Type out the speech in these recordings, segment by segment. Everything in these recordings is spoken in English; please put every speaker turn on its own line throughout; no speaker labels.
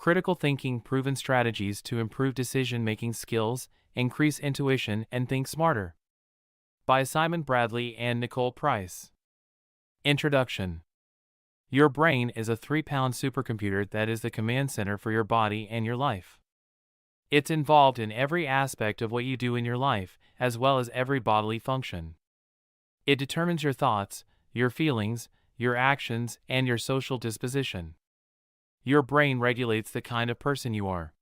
Critical Thinking Proven Strategies to Improve Decision-Making Skills, Increase Intuition, and Think Smarter. By Simon Bradley and Nicole Price. Introduction. Your brain is a 3-pound supercomputer that is the command center for your body and your life. It's involved in every aspect of what you do in your life, as well as every bodily function. It determines your thoughts, your feelings, your actions, and your social disposition. Your brain regulates the kind of person you are.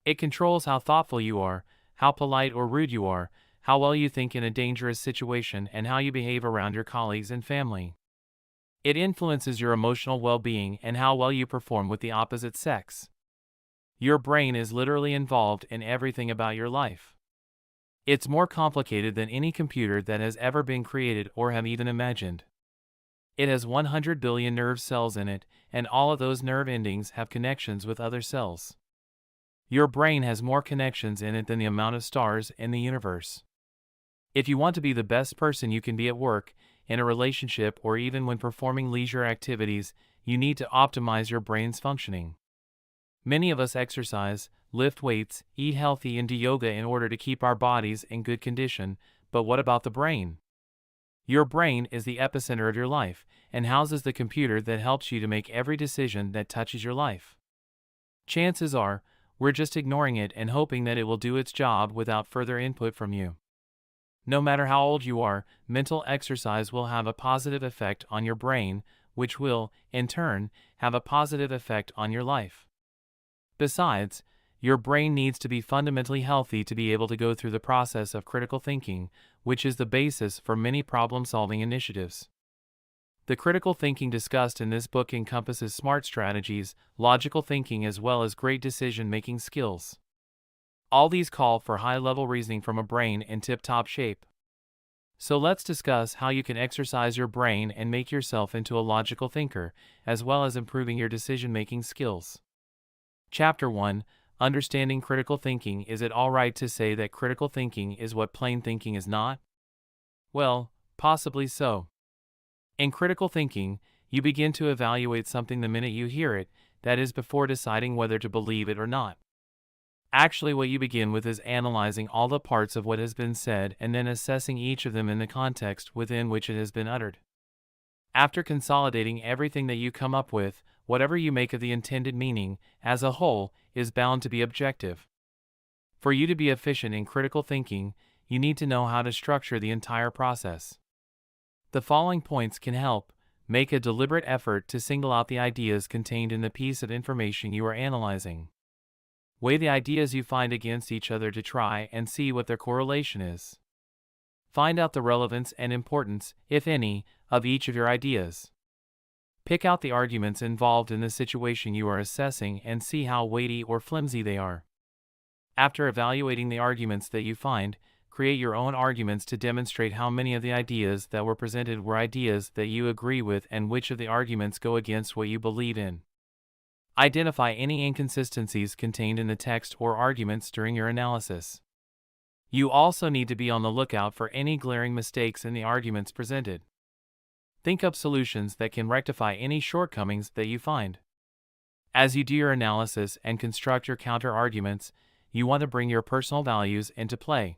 It controls how thoughtful you are, how polite or rude you are, how well you think in a dangerous situation, and how you behave around your colleagues and family. It influences your emotional well-being and how well you perform with the opposite sex. Your brain is literally involved in everything about your life. It's more complicated than any computer that has ever been created or have even imagined. It has 100 billion nerve cells in it, and all of those nerve endings have connections with other cells. Your brain has more connections in it than the amount of stars in the universe. If you want to be the best person you can be at work, in a relationship, or even when performing leisure activities, you need to optimize your brain's functioning. Many of us exercise, lift weights, eat healthy, and do yoga in order to keep our bodies in good condition, but what about the brain? Your brain is the epicenter of your life, and houses the computer that helps you to make every decision that touches your life. Chances are, we're just ignoring it and hoping that it will do its job without further input from you. No matter how old you are, mental exercise will have a positive effect on your brain, which will, in turn, have a positive effect on your life. Besides, your brain needs to be fundamentally healthy to be able to go through the process of critical thinking, which is the basis for many problem-solving initiatives. The critical thinking discussed in this book encompasses smart strategies, logical thinking, as well as great decision-making skills. All these call for high-level reasoning from a brain in tip-top shape. So let's discuss how you can exercise your brain and make yourself into a logical thinker, as well as improving your decision-making skills. Chapter 1. Understanding critical thinking. Is it all right to say that critical thinking is what plain thinking is not? Well, possibly so. In critical thinking, you begin to evaluate something the minute you hear it, that is, before deciding whether to believe it or not. Actually, what you begin with is analyzing all the parts of what has been said and then assessing each of them in the context within which it has been uttered. After consolidating everything that you come up with, whatever you make of the intended meaning, as a whole, is bound to be objective. For you to be efficient in critical thinking, you need to know how to structure the entire process. The following points can help. Make a deliberate effort to single out the ideas contained in the piece of information you are analyzing. Weigh the ideas you find against each other to try and see what their correlation is. Find out the relevance and importance, if any, of each of your ideas. Pick out the arguments involved in the situation you are assessing and see how weighty or flimsy they are. After evaluating the arguments that you find, create your own arguments to demonstrate how many of the ideas that were presented were ideas that you agree with and which of the arguments go against what you believe in. Identify any inconsistencies contained in the text or arguments during your analysis. You also need to be on the lookout for any glaring mistakes in the arguments presented. Think up solutions that can rectify any shortcomings that you find. As you do your analysis and construct your counter-arguments, you want to bring your personal values into play.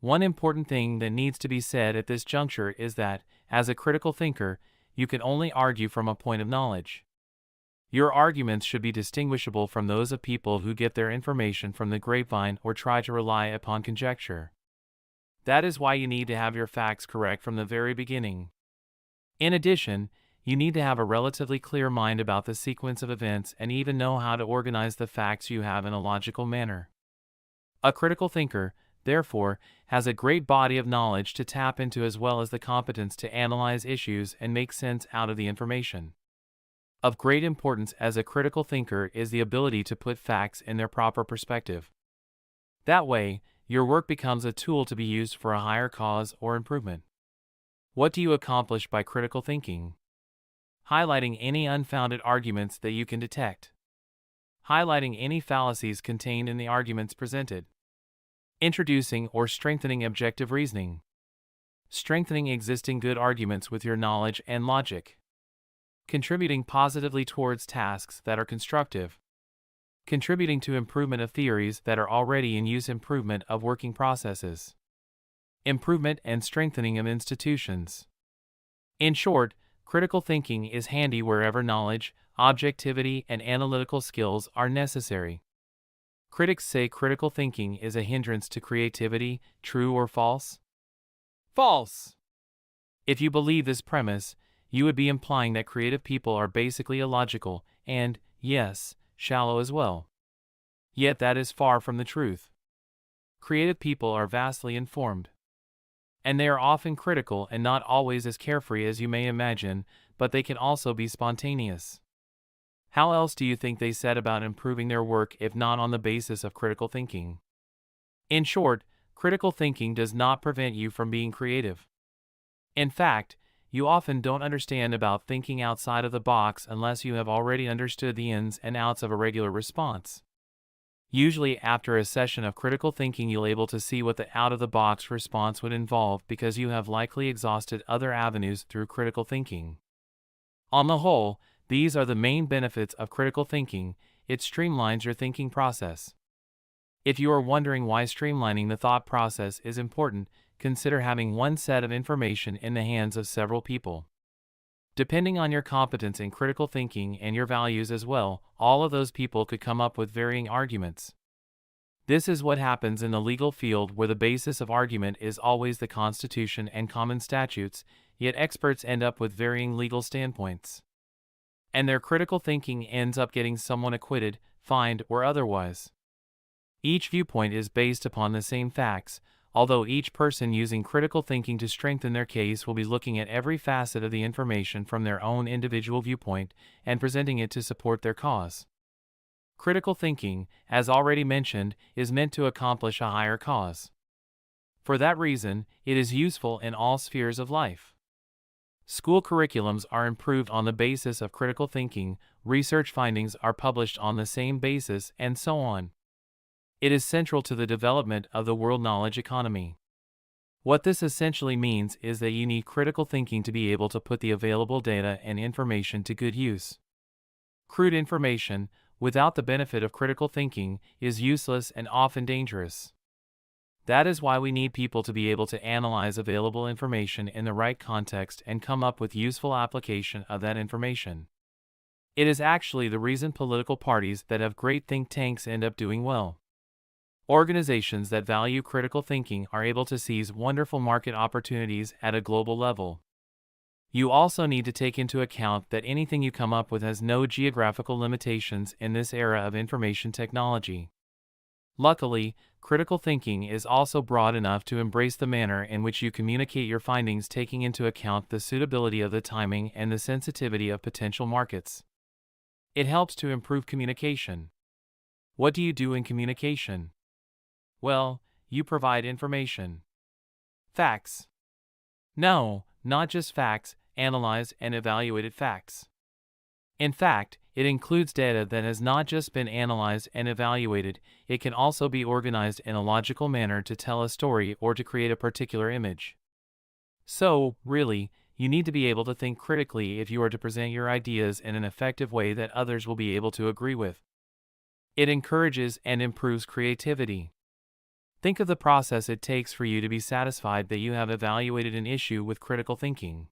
One important thing that needs to be said at this juncture is that, as a critical thinker, you can only argue from a point of knowledge. Your arguments should be distinguishable from those of people who get their information from the grapevine or try to rely upon conjecture. That is why you need to have your facts correct from the very beginning. In addition, you need to have a relatively clear mind about the sequence of events and even know how to organize the facts you have in a logical manner. A critical thinker, therefore, has a great body of knowledge to tap into as well as the competence to analyze issues and make sense out of the information. Of great importance as a critical thinker is the ability to put facts in their proper perspective. That way, your work becomes a tool to be used for a higher cause or improvement. What do you accomplish by critical thinking? Highlighting any unfounded arguments that you can detect. Highlighting any fallacies contained in the arguments presented. Introducing or strengthening objective reasoning. Strengthening existing good arguments with your knowledge and logic. Contributing positively towards tasks that are constructive. contributing to improvement of theories that are already in use, improvement of working processes, improvement and strengthening of institutions. In short, critical thinking is handy wherever knowledge, objectivity, and analytical skills are necessary. Critics say critical thinking is a hindrance to creativity. True or false? False! If you believe this premise, you would be implying that creative people are basically illogical and, yes, shallow as well. Yet that is far from the truth. Creative people are vastly informed. And they are often critical and not always as carefree as you may imagine, but they can also be spontaneous. How else do you think they set about improving their work if not on the basis of critical thinking? In short, critical thinking does not prevent you from being creative. In fact, you often don't understand about thinking outside of the box unless you have already understood the ins and outs of a regular response. Usually after a session of critical thinking you'll able to see what the out-of-the-box response would involve because you have likely exhausted other avenues through critical thinking. On the whole, these are the main benefits of critical thinking. It streamlines your thinking process. If you are wondering why streamlining the thought process is important, consider having one set of information in the hands of several people. Depending on your competence in critical thinking and your values as well, all of those people could come up with varying arguments. This is what happens in the legal field, where the basis of argument is always the Constitution and common statutes, yet experts end up with varying legal standpoints. And their critical thinking ends up getting someone acquitted, fined, or otherwise. Each viewpoint is based upon the same facts, although each person using critical thinking to strengthen their case will be looking at every facet of the information from their own individual viewpoint and presenting it to support their cause. Critical thinking, as already mentioned, is meant to accomplish a higher cause. For that reason, it is useful in all spheres of life. School curriculums are improved on the basis of critical thinking, research findings are published on the same basis, and so on. It is central to the development of the world knowledge economy. What this essentially means is that you need critical thinking to be able to put the available data and information to good use. Crude information, without the benefit of critical thinking, is useless and often dangerous. That is why we need people to be able to analyze available information in the right context and come up with useful application of that information. It is actually the reason political parties that have great think tanks end up doing well. Organizations that value critical thinking are able to seize wonderful market opportunities at a global level. You also need to take into account that anything you come up with has no geographical limitations in this era of information technology. Luckily, critical thinking is also broad enough to embrace the manner in which you communicate your findings, taking into account the suitability of the timing and the sensitivity of potential markets. It helps to improve communication. What do you do in communication? Well, you provide information. Facts. No, not just facts, analyzed and evaluated facts. In fact, it includes data that has not just been analyzed and evaluated, it can also be organized in a logical manner to tell a story or to create a particular image. So, really, you need to be able to think critically if you are to present your ideas in an effective way that others will be able to agree with. It encourages and improves creativity. Think of the process it takes for you to be satisfied that you have evaluated an issue with critical thinking.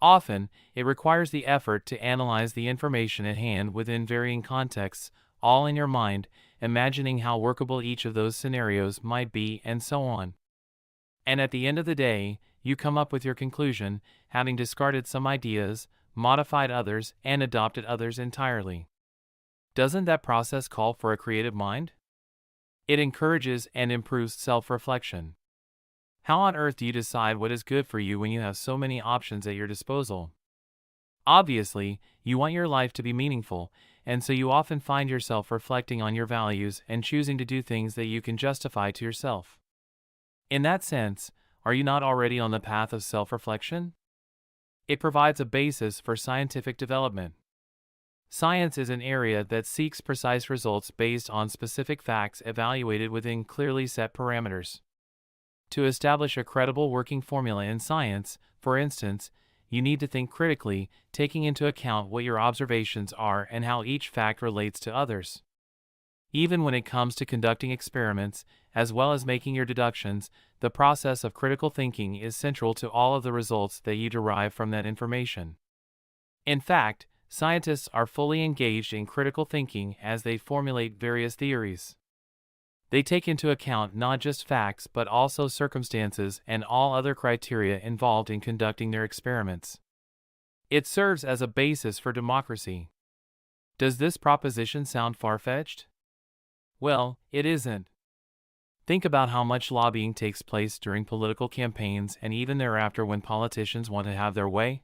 Often, it requires the effort to analyze the information at hand within varying contexts, all in your mind, imagining how workable each of those scenarios might be, and so on. And at the end of the day, you come up with your conclusion, having discarded some ideas, modified others, and adopted others entirely. Doesn't that process call for a creative mind? It encourages and improves self-reflection. How on earth do you decide what is good for you when you have so many options at your disposal? Obviously, you want your life to be meaningful, and so you often find yourself reflecting on your values and choosing to do things that you can justify to yourself. In that sense, are you not already on the path of self-reflection? It provides a basis for scientific development. Science is an area that seeks precise results based on specific facts evaluated within clearly set parameters. To establish a credible working formula in science, for instance, you need to think critically, taking into account what your observations are and how each fact relates to others. Even when it comes to conducting experiments, as well as making your deductions, the process of critical thinking is central to all of the results that you derive from that information. In fact, scientists are fully engaged in critical thinking as they formulate various theories. They take into account not just facts but also circumstances and all other criteria involved in conducting their experiments. It serves as a basis for democracy. Does this proposition sound far-fetched? Well, it isn't. Think about how much lobbying takes place during political campaigns and even thereafter when politicians want to have their way.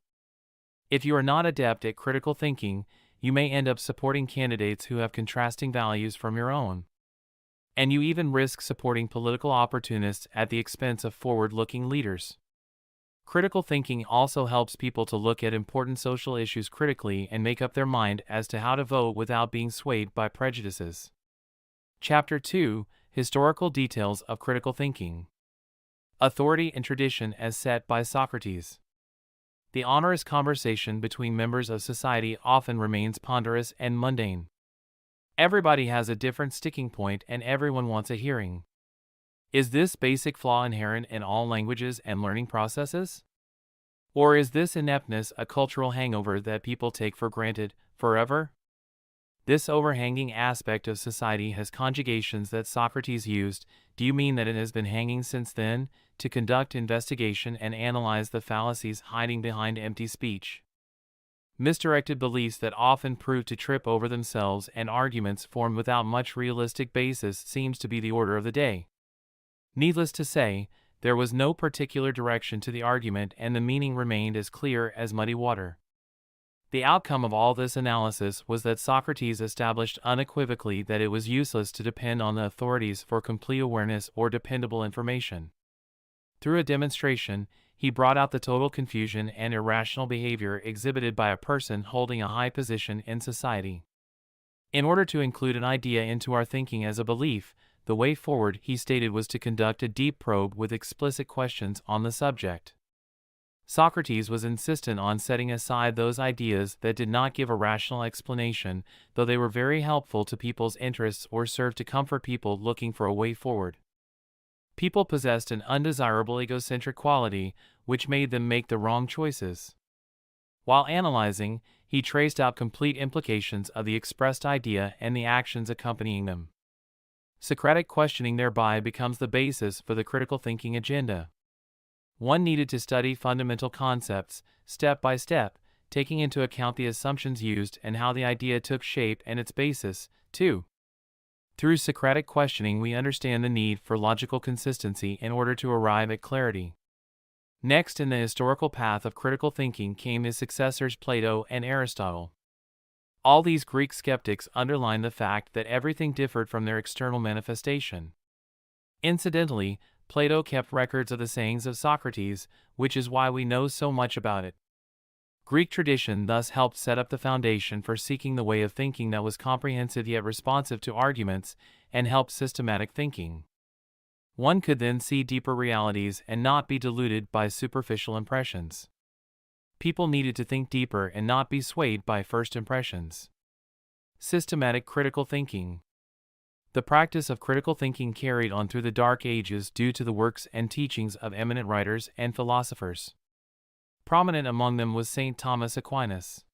If you are not adept at critical thinking, you may end up supporting candidates who have contrasting values from your own. And you even risk supporting political opportunists at the expense of forward-looking leaders. Critical thinking also helps people to look at important social issues critically and make up their mind as to how to vote without being swayed by prejudices. Chapter 2: Historical Details of Critical Thinking. Authority and Tradition as Set by Socrates. The onerous conversation between members of society often remains ponderous and mundane. Everybody has a different sticking point and everyone wants a hearing. Is this basic flaw inherent in all languages and learning processes? Or is this ineptness a cultural hangover that people take for granted forever? This overhanging aspect of society has conjugations that Socrates used. Do you mean that it has been hanging since then, to conduct investigation and analyze the fallacies hiding behind empty speech? Misdirected beliefs that often prove to trip over themselves and arguments formed without much realistic basis seems to be the order of the day. Needless to say, there was no particular direction to the argument and the meaning remained as clear as muddy water. The outcome of all this analysis was that Socrates established unequivocally that it was useless to depend on the authorities for complete awareness or dependable information. Through a demonstration, he brought out the total confusion and irrational behavior exhibited by a person holding a high position in society. In order to include an idea into our thinking as a belief, the way forward, he stated, was to conduct a deep probe with explicit questions on the subject. Socrates was insistent on setting aside those ideas that did not give a rational explanation, though they were very helpful to people's interests or served to comfort people looking for a way forward. People possessed an undesirable egocentric quality, which made them make the wrong choices. While analyzing, he traced out complete implications of the expressed idea and the actions accompanying them. Socratic questioning thereby becomes the basis for the critical thinking agenda. One needed to study fundamental concepts, step by step, taking into account the assumptions used and how the idea took shape and its basis, too. Through Socratic questioning we understand the need for logical consistency in order to arrive at clarity. Next in the historical path of critical thinking came his successors Plato and Aristotle. All these Greek skeptics underlined the fact that everything differed from their external manifestation. Incidentally, Plato kept records of the sayings of Socrates, which is why we know so much about it. Greek tradition thus helped set up the foundation for seeking the way of thinking that was comprehensive yet responsive to arguments, and helped systematic thinking. One could then see deeper realities and not be deluded by superficial impressions. People needed to think deeper and not be swayed by first impressions. Systematic critical thinking. The practice of critical thinking carried on through the Dark Ages due to the works and teachings of eminent writers and philosophers. Prominent among them was St. Thomas Aquinas.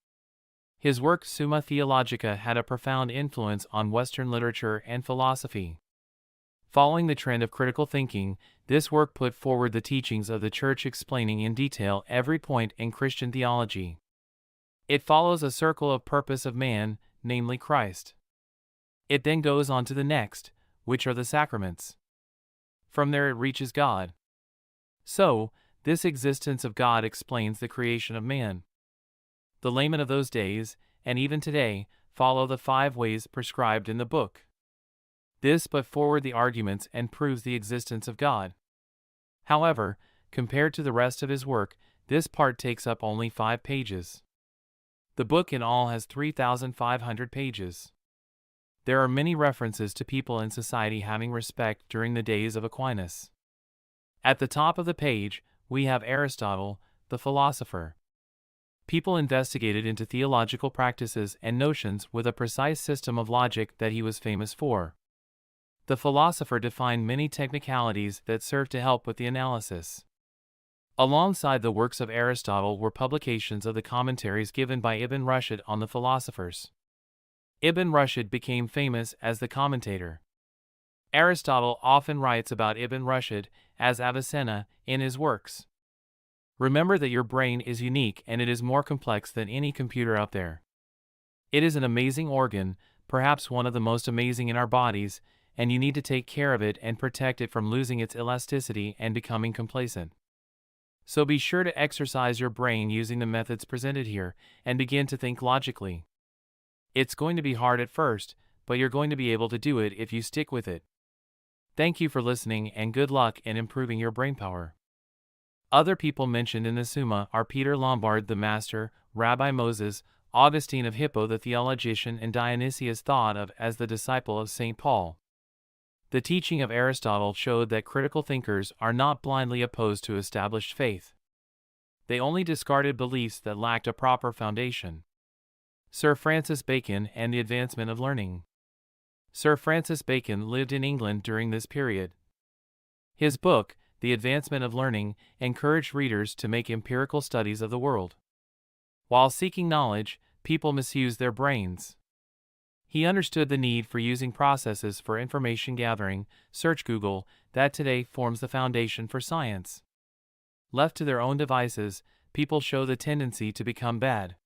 His work Summa Theologica had a profound influence on Western literature and philosophy. Following the trend of critical thinking, this work put forward the teachings of the Church, explaining in detail every point in Christian theology. It follows a circle of purpose of man, namely Christ. It then goes on to the next, which are the sacraments. From there it reaches God. So, this existence of God explains the creation of man. The laymen of those days, and even today, follow the 5 ways prescribed in the book. This put forward the arguments and proves the existence of God. However, compared to the rest of his work, this part takes up only 5 pages. The book in all has 3,500 pages. There are many references to people in society having respect during the days of Aquinas. At the top of the page, we have Aristotle, the philosopher. People investigated into theological practices and notions with a precise system of logic that he was famous for. The philosopher defined many technicalities that served to help with the analysis. Alongside the works of Aristotle were publications of the commentaries given by Ibn Rushd on the philosophers. Ibn Rushd became famous as the commentator. Aristotle often writes about Ibn Rushd as Avicenna in his works. Remember that your brain is unique and it is more complex than any computer out there. It is an amazing organ, perhaps one of the most amazing in our bodies, and you need to take care of it and protect it from losing its elasticity and becoming complacent. So be sure to exercise your brain using the methods presented here and begin to think logically. It's going to be hard at first, but you're going to be able to do it if you stick with it. Thank you for listening and good luck in improving your brainpower. Other people mentioned in the Summa are Peter Lombard the Master, Rabbi Moses, Augustine of Hippo the theologian, and Dionysius thought of as the disciple of St. Paul. The teaching of Aristotle showed that critical thinkers are not blindly opposed to established faith. They only discarded beliefs that lacked a proper foundation. Sir Francis Bacon and the advancement of learning. Sir Francis Bacon lived in England during this period. His book, The Advancement of Learning, encouraged readers to make empirical studies of the world. While seeking knowledge, people misuse their brains. He understood the need for using processes for information gathering, search Google, that today forms the foundation for science. Left to their own devices, people show the tendency to become bad.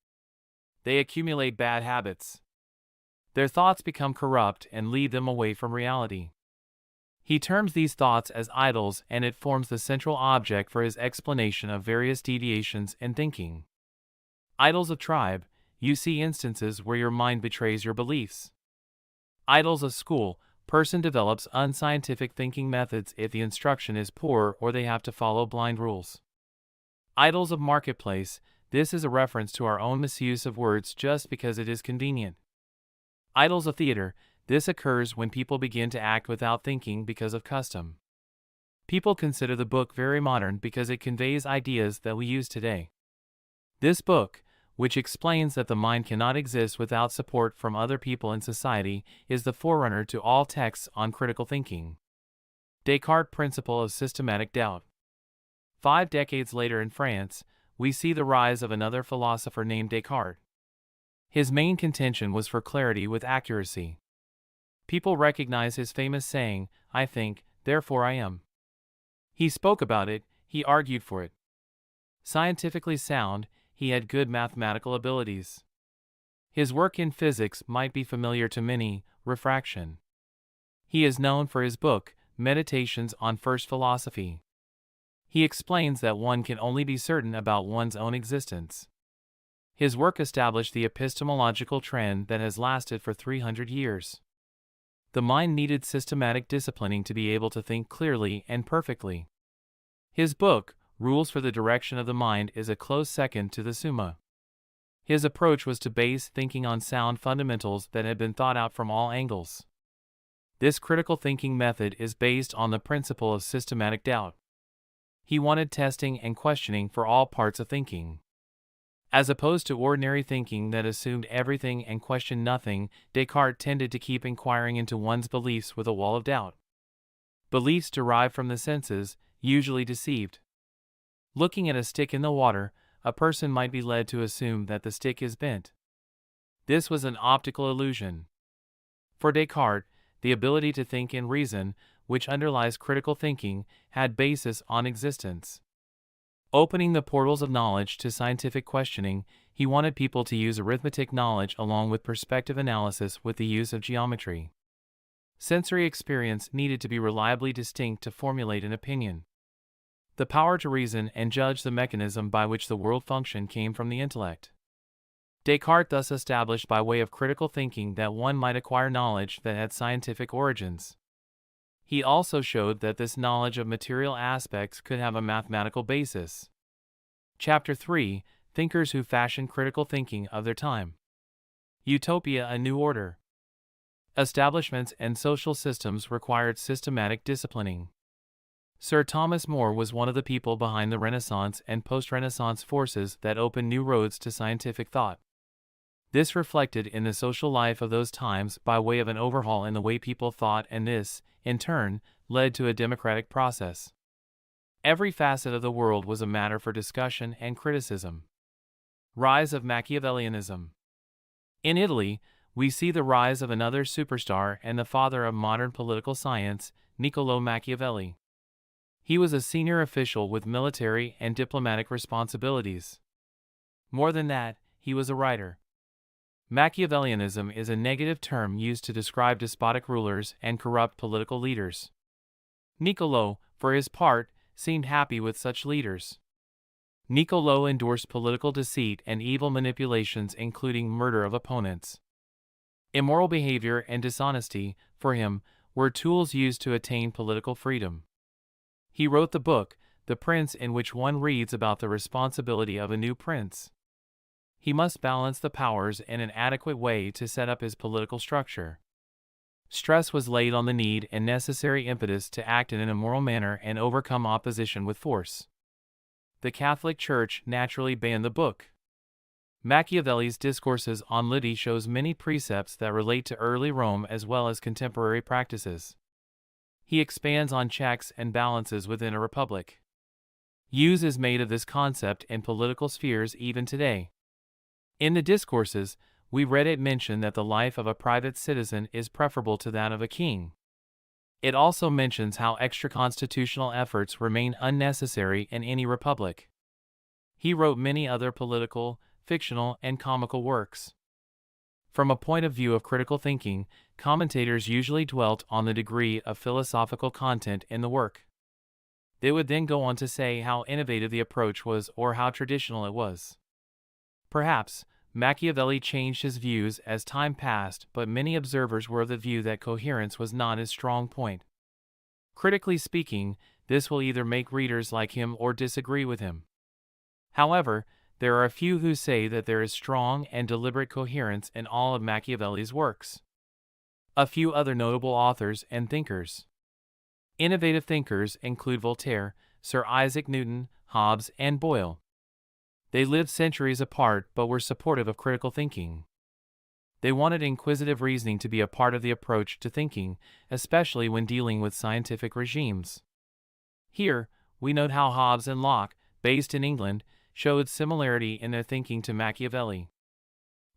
They accumulate bad habits. Their thoughts become corrupt and lead them away from reality. He terms these thoughts as idols, and it forms the central object for his explanation of various deviations in thinking. Idols of tribe, you see instances where your mind betrays your beliefs. Idols of school, person develops unscientific thinking methods if the instruction is poor or they have to follow blind rules. Idols of marketplace, this is a reference to our own misuse of words just because it is convenient. Idols of theater, this occurs when people begin to act without thinking because of custom. People consider the book very modern because it conveys ideas that we use today. This book, which explains that the mind cannot exist without support from other people in society, is the forerunner to all texts on critical thinking. Descartes' principle of systematic doubt. 5 decades later in France, we see the rise of another philosopher named Descartes. His main contention was for clarity with accuracy. People recognize his famous saying, "I think, therefore I am." He spoke about it, he argued for it. Scientifically sound, he had good mathematical abilities. His work in physics might be familiar to many, refraction. He is known for his book, Meditations on First Philosophy. He explains that one can only be certain about one's own existence. His work established the epistemological trend that has lasted for 300 years. The mind needed systematic disciplining to be able to think clearly and perfectly. His book, Rules for the Direction of the Mind, is a close second to the Summa. His approach was to base thinking on sound fundamentals that had been thought out from all angles. This critical thinking method is based on the principle of systematic doubt. He wanted testing and questioning for all parts of thinking. As opposed to ordinary thinking that assumed everything and questioned nothing, Descartes tended to keep inquiring into one's beliefs with a wall of doubt. Beliefs derived from the senses, usually deceived. Looking at a stick in the water, a person might be led to assume that the stick is bent. This was an optical illusion. For Descartes, the ability to think and reason, which underlies critical thinking, had basis on existence. Opening the portals of knowledge to scientific questioning, he wanted people to use arithmetic knowledge along with perspective analysis with the use of geometry. Sensory experience needed to be reliably distinct to formulate an opinion. The power to reason and judge the mechanism by which the world functioned came from the intellect. Descartes thus established by way of critical thinking that one might acquire knowledge that had scientific origins. He also showed that this knowledge of material aspects could have a mathematical basis. Chapter 3: Thinkers who fashioned critical thinking of their time. Utopia: a new order. Establishments and social systems required systematic disciplining. Sir Thomas More was one of the people behind the Renaissance and post-Renaissance forces that opened new roads to scientific thought. This reflected in the social life of those times by way of an overhaul in the way people thought, and this, in turn, led to a democratic process. Every facet of the world was a matter for discussion and criticism. Rise of Machiavellianism. In Italy, we see the rise of another superstar and the father of modern political science, Niccolò Machiavelli. He was a senior official with military and diplomatic responsibilities. More than that, he was a writer. Machiavellianism is a negative term used to describe despotic rulers and corrupt political leaders. Niccolò, for his part, seemed happy with such leaders. Niccolò endorsed political deceit and evil manipulations, including murder of opponents. Immoral behavior and dishonesty, for him, were tools used to attain political freedom. He wrote the book, The Prince, in which one reads about the responsibility of a new prince. He must balance the powers in an adequate way to set up his political structure. Stress was laid on the need and necessary impetus to act in an immoral manner and overcome opposition with force. The Catholic Church naturally banned the book. Machiavelli's Discourses on Liberty shows many precepts that relate to early Rome as well as contemporary practices. He expands on checks and balances within a republic. Use is made of this concept in political spheres even today. In the Discourses, we read it mentioned that the life of a private citizen is preferable to that of a king. It also mentions how extra-constitutional efforts remain unnecessary in any republic. He wrote many other political, fictional, and comical works. From a point of view of critical thinking, commentators usually dwelt on the degree of philosophical content in the work. They would then go on to say how innovative the approach was or how traditional it was. Perhaps, Machiavelli changed his views as time passed, but many observers were of the view that coherence was not his strong point. Critically speaking, this will either make readers like him or disagree with him. However, there are a few who say that there is strong and deliberate coherence in all of Machiavelli's works. A few other notable authors and thinkers. Innovative thinkers include Voltaire, Sir Isaac Newton, Hobbes, and Boyle. They lived centuries apart but were supportive of critical thinking. They wanted inquisitive reasoning to be a part of the approach to thinking, especially when dealing with scientific regimes. Here, we note how Hobbes and Locke, based in England, showed similarity in their thinking to Machiavelli.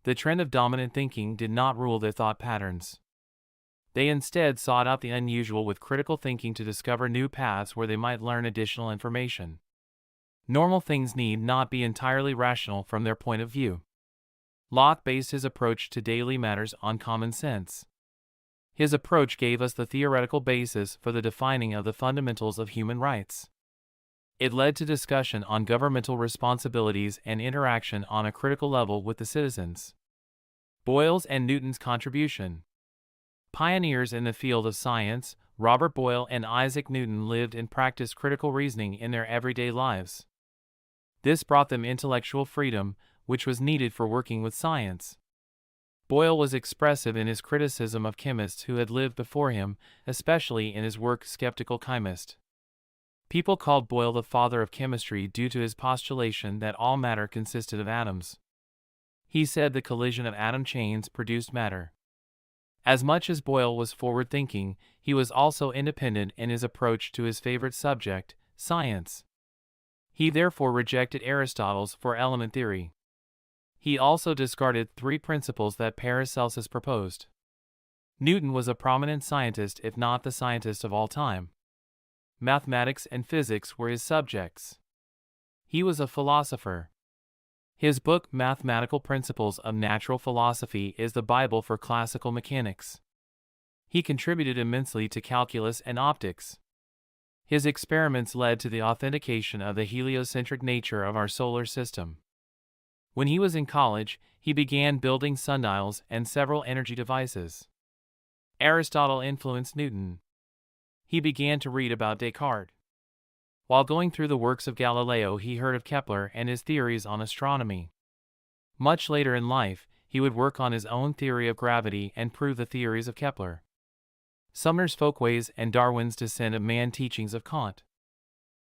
The trend of dominant thinking did not rule their thought patterns. They instead sought out the unusual with critical thinking to discover new paths where they might learn additional information. Normal things need not be entirely rational from their point of view. Locke based his approach to daily matters on common sense. His approach gave us the theoretical basis for the defining of the fundamentals of human rights. It led to discussion on governmental responsibilities and interaction on a critical level with the citizens. Boyle's and Newton's contribution. Pioneers in the field of science, Robert Boyle and Isaac Newton lived and practiced critical reasoning in their everyday lives. This brought them intellectual freedom, which was needed for working with science. Boyle was expressive in his criticism of chemists who had lived before him, especially in his work Skeptical Chymist. People called Boyle the father of chemistry due to his postulation that all matter consisted of atoms. He said the collision of atom chains produced matter. As much as Boyle was forward-thinking, he was also independent in his approach to his favorite subject, science. He therefore rejected Aristotle's four-element theory. He also discarded three principles that Paracelsus proposed. Newton was a prominent scientist, if not the scientist of all time. Mathematics and physics were his subjects. He was a philosopher. His book Mathematical Principles of Natural Philosophy is the Bible for classical mechanics. He contributed immensely to calculus and optics. His experiments led to the authentication of the heliocentric nature of our solar system. When he was in college, he began building sundials and several energy devices. Aristotle influenced Newton. He began to read about Descartes. While going through the works of Galileo, he heard of Kepler and his theories on astronomy. Much later in life, he would work on his own theory of gravity and prove the theories of Kepler. Sumner's Folkways and Darwin's Descent of Man teachings of Kant.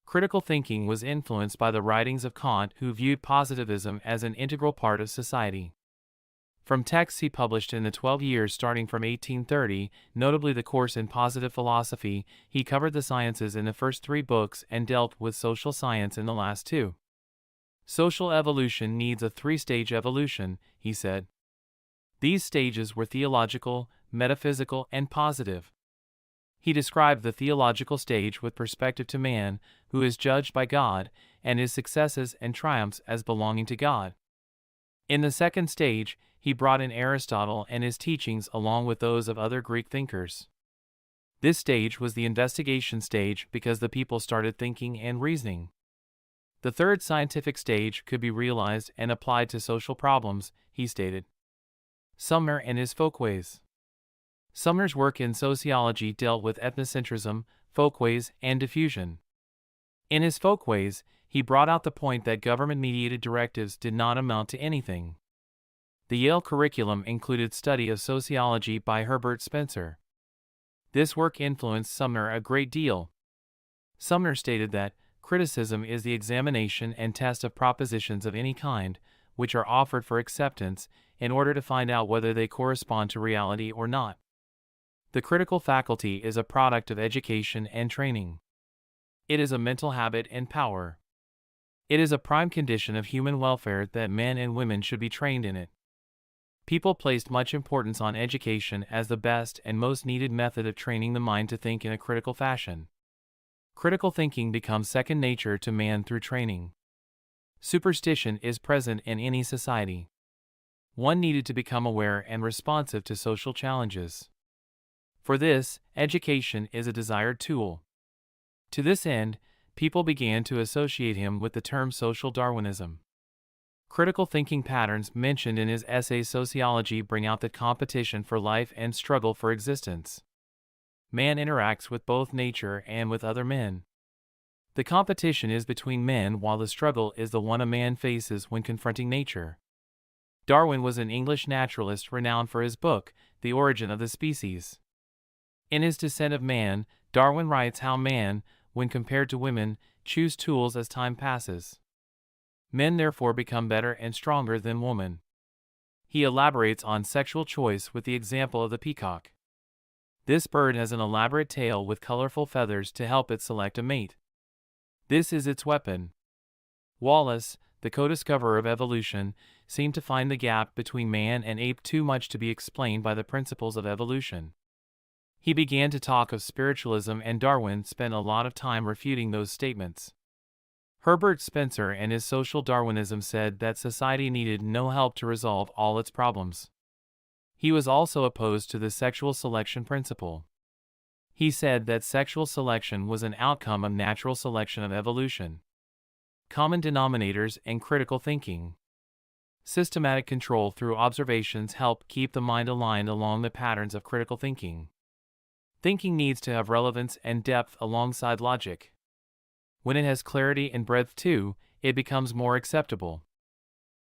Critical thinking was influenced by the writings of Kant, who viewed positivism as an integral part of society. From texts he published in the 12 years starting from 1830, notably the course in positive philosophy, he covered the sciences in the first 3 books and dealt with social science in the last 2. Social evolution needs a 3-stage evolution, he said. These stages were theological, metaphysical, and positive. He described the theological stage with perspective to man, who is judged by God, and his successes and triumphs as belonging to God. In the second stage, he brought in Aristotle and his teachings along with those of other Greek thinkers. This stage was the investigation stage because the people started thinking and reasoning. The third scientific stage could be realized and applied to social problems, he stated. Sumner and his folkways. Sumner's work in sociology dealt with ethnocentrism, folkways, and diffusion. In his folkways, he brought out the point that government-mediated directives did not amount to anything. The Yale curriculum included study of sociology by Herbert Spencer. This work influenced Sumner a great deal. Sumner stated that criticism is the examination and test of propositions of any kind, which are offered for acceptance, in order to find out whether they correspond to reality or not. The critical faculty is a product of education and training. It is a mental habit and power. It is a prime condition of human welfare that men and women should be trained in it. People placed much importance on education as the best and most needed method of training the mind to think in a critical fashion. Critical thinking becomes second nature to man through training. Superstition is present in any society. One needed to become aware and responsive to social challenges. For this, education is a desired tool. To this end, people began to associate him with the term social Darwinism. Critical thinking patterns mentioned in his essay Sociology bring out the competition for life and struggle for existence. Man interacts with both nature and with other men. The competition is between men while the struggle is the one a man faces when confronting nature. Darwin was an English naturalist renowned for his book, The Origin of the Species. In his Descent of Man, Darwin writes how man, when compared to women, choose tools as time passes. Men therefore become better and stronger than women. He elaborates on sexual choice with the example of the peacock. This bird has an elaborate tail with colorful feathers to help it select a mate. This is its weapon. Wallace, the co-discoverer of evolution, seemed to find the gap between man and ape too much to be explained by the principles of evolution. He began to talk of spiritualism, and Darwin spent a lot of time refuting those statements. Herbert Spencer and his social Darwinism said that society needed no help to resolve all its problems. He was also opposed to the sexual selection principle. He said that sexual selection was an outcome of natural selection of evolution. Common denominators and critical thinking. Systematic control through observations help keep the mind aligned along the patterns of critical thinking. Thinking needs to have relevance and depth alongside logic. When it has clarity and breadth too, it becomes more acceptable.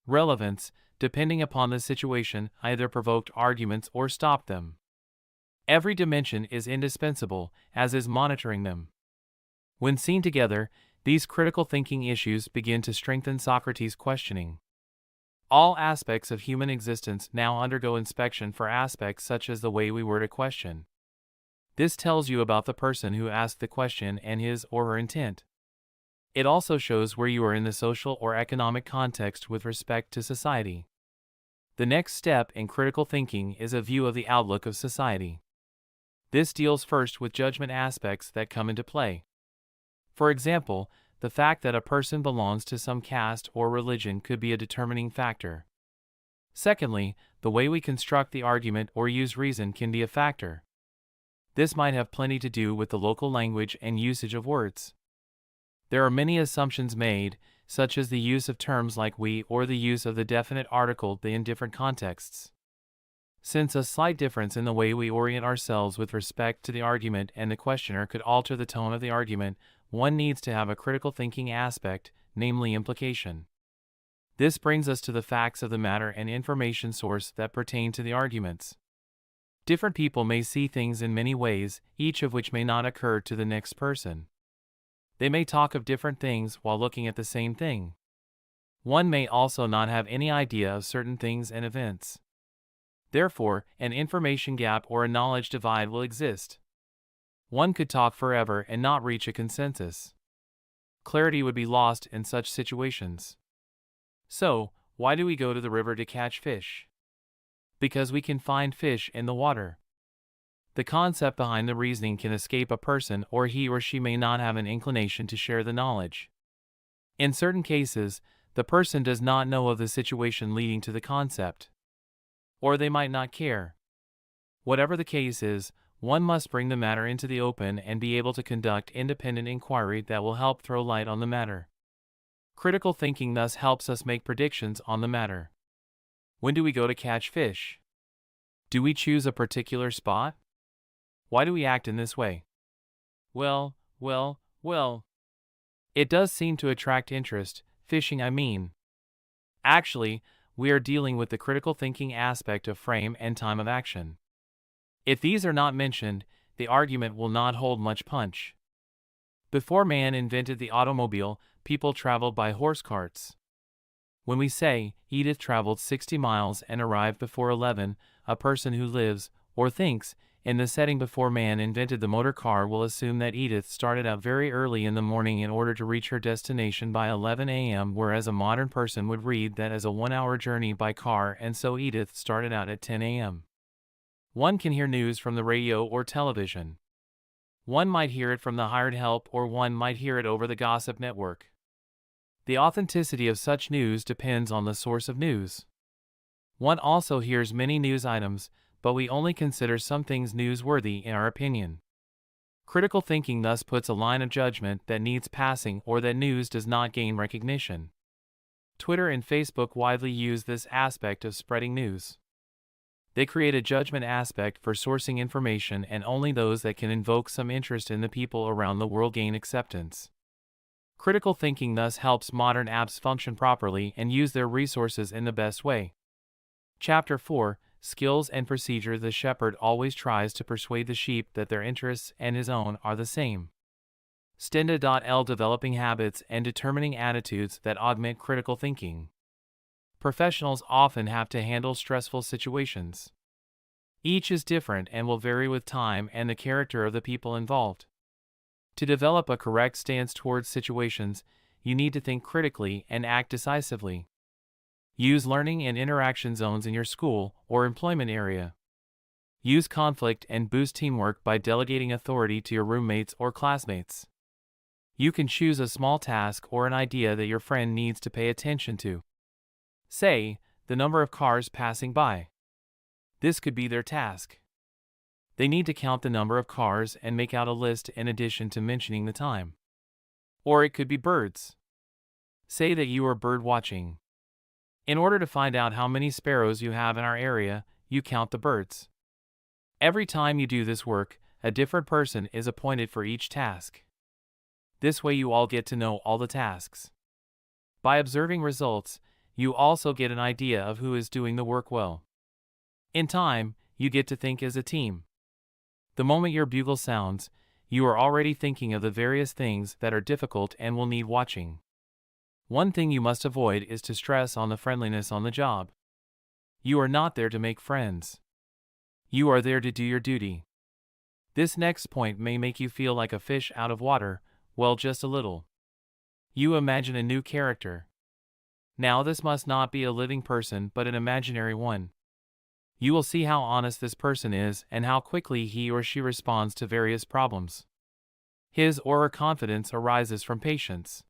Relevance, depending upon the situation, either provoked arguments or stopped them. Every dimension is indispensable, as is monitoring them. When seen together, these critical thinking issues begin to strengthen Socrates' questioning. All aspects of human existence now undergo inspection for aspects such as the way we word a question. This tells you about the person who asked the question and his or her intent. It also shows where you are in the social or economic context with respect to society. The next step in critical thinking is a view of the outlook of society. This deals first with judgment aspects that come into play. For example, the fact that a person belongs to some caste or religion could be a determining factor. Secondly, the way we construct the argument or use reason can be a factor. This might have plenty to do with the local language and usage of words. There are many assumptions made, such as the use of terms like we or the use of the definite article they in different contexts. Since a slight difference in the way we orient ourselves with respect to the argument and the questioner could alter the tone of the argument, one needs to have a critical thinking aspect, namely implication. This brings us to the facts of the matter and information source that pertain to the arguments. Different people may see things in many ways, each of which may not occur to the next person. They may talk of different things while looking at the same thing. One may also not have any idea of certain things and events. Therefore, an information gap or a knowledge divide will exist. One could talk forever and not reach a consensus. Clarity would be lost in such situations. So, why do we go to the river to catch fish? Because we can find fish in the water. The concept behind the reasoning can escape a person, or he or she may not have an inclination to share the knowledge. In certain cases, the person does not know of the situation leading to the concept. Or they might not care. Whatever the case is, one must bring the matter into the open and be able to conduct independent inquiry that will help throw light on the matter. Critical thinking thus helps us make predictions on the matter. When do we go to catch fish? Do we choose a particular spot? Why do we act in this way? Well. It does seem to attract interest, fishing I mean. Actually, we are dealing with the critical thinking aspect of frame and time of action. If these are not mentioned, the argument will not hold much punch. Before man invented the automobile, people traveled by horse carts. When we say, Edith traveled 60 miles and arrived before 11, a person who lives, or thinks, in the setting before man invented the motor car will assume that Edith started out very early in the morning in order to reach her destination by 11 a.m., whereas a modern person would read that as a 1-hour journey by car, and so Edith started out at 10 a.m. One can hear news from the radio or television. One might hear it from the hired help, or one might hear it over the gossip network. The authenticity of such news depends on the source of news. One also hears many news items, but we only consider some things newsworthy in our opinion. Critical thinking thus puts a line of judgment that needs passing or that news does not gain recognition. Twitter and Facebook widely use this aspect of spreading news. They create a judgment aspect for sourcing information, and only those that can invoke some interest in the people around the world gain acceptance. Critical thinking thus helps modern apps function properly and use their resources in the best way. Chapter 4, Skills and Procedure. The shepherd always tries to persuade the sheep that their interests and his own are the same. Stenda.L. Developing habits and determining attitudes that augment critical thinking. Professionals often have to handle stressful situations. Each is different and will vary with time and the character of the people involved. To develop a correct stance towards situations, you need to think critically and act decisively. Use learning and interaction zones in your school or employment area. Use conflict and boost teamwork by delegating authority to your roommates or classmates. You can choose a small task or an idea that your friend needs to pay attention to. Say, the number of cars passing by. This could be their task. They need to count the number of cars and make out a list in addition to mentioning the time. Or it could be birds. Say that you are bird watching. In order to find out how many sparrows you have in our area, you count the birds. Every time you do this work, a different person is appointed for each task. This way you all get to know all the tasks. By observing results, you also get an idea of who is doing the work well. In time, you get to think as a team. The moment your bugle sounds, you are already thinking of the various things that are difficult and will need watching. One thing you must avoid is to stress on the friendliness on the job. You are not there to make friends. You are there to do your duty. This next point may make you feel like a fish out of water, well, just a little. You imagine a new character. Now this must not be a living person but an imaginary one. You will see how honest this person is and how quickly he or she responds to various problems. His or her confidence arises from patience.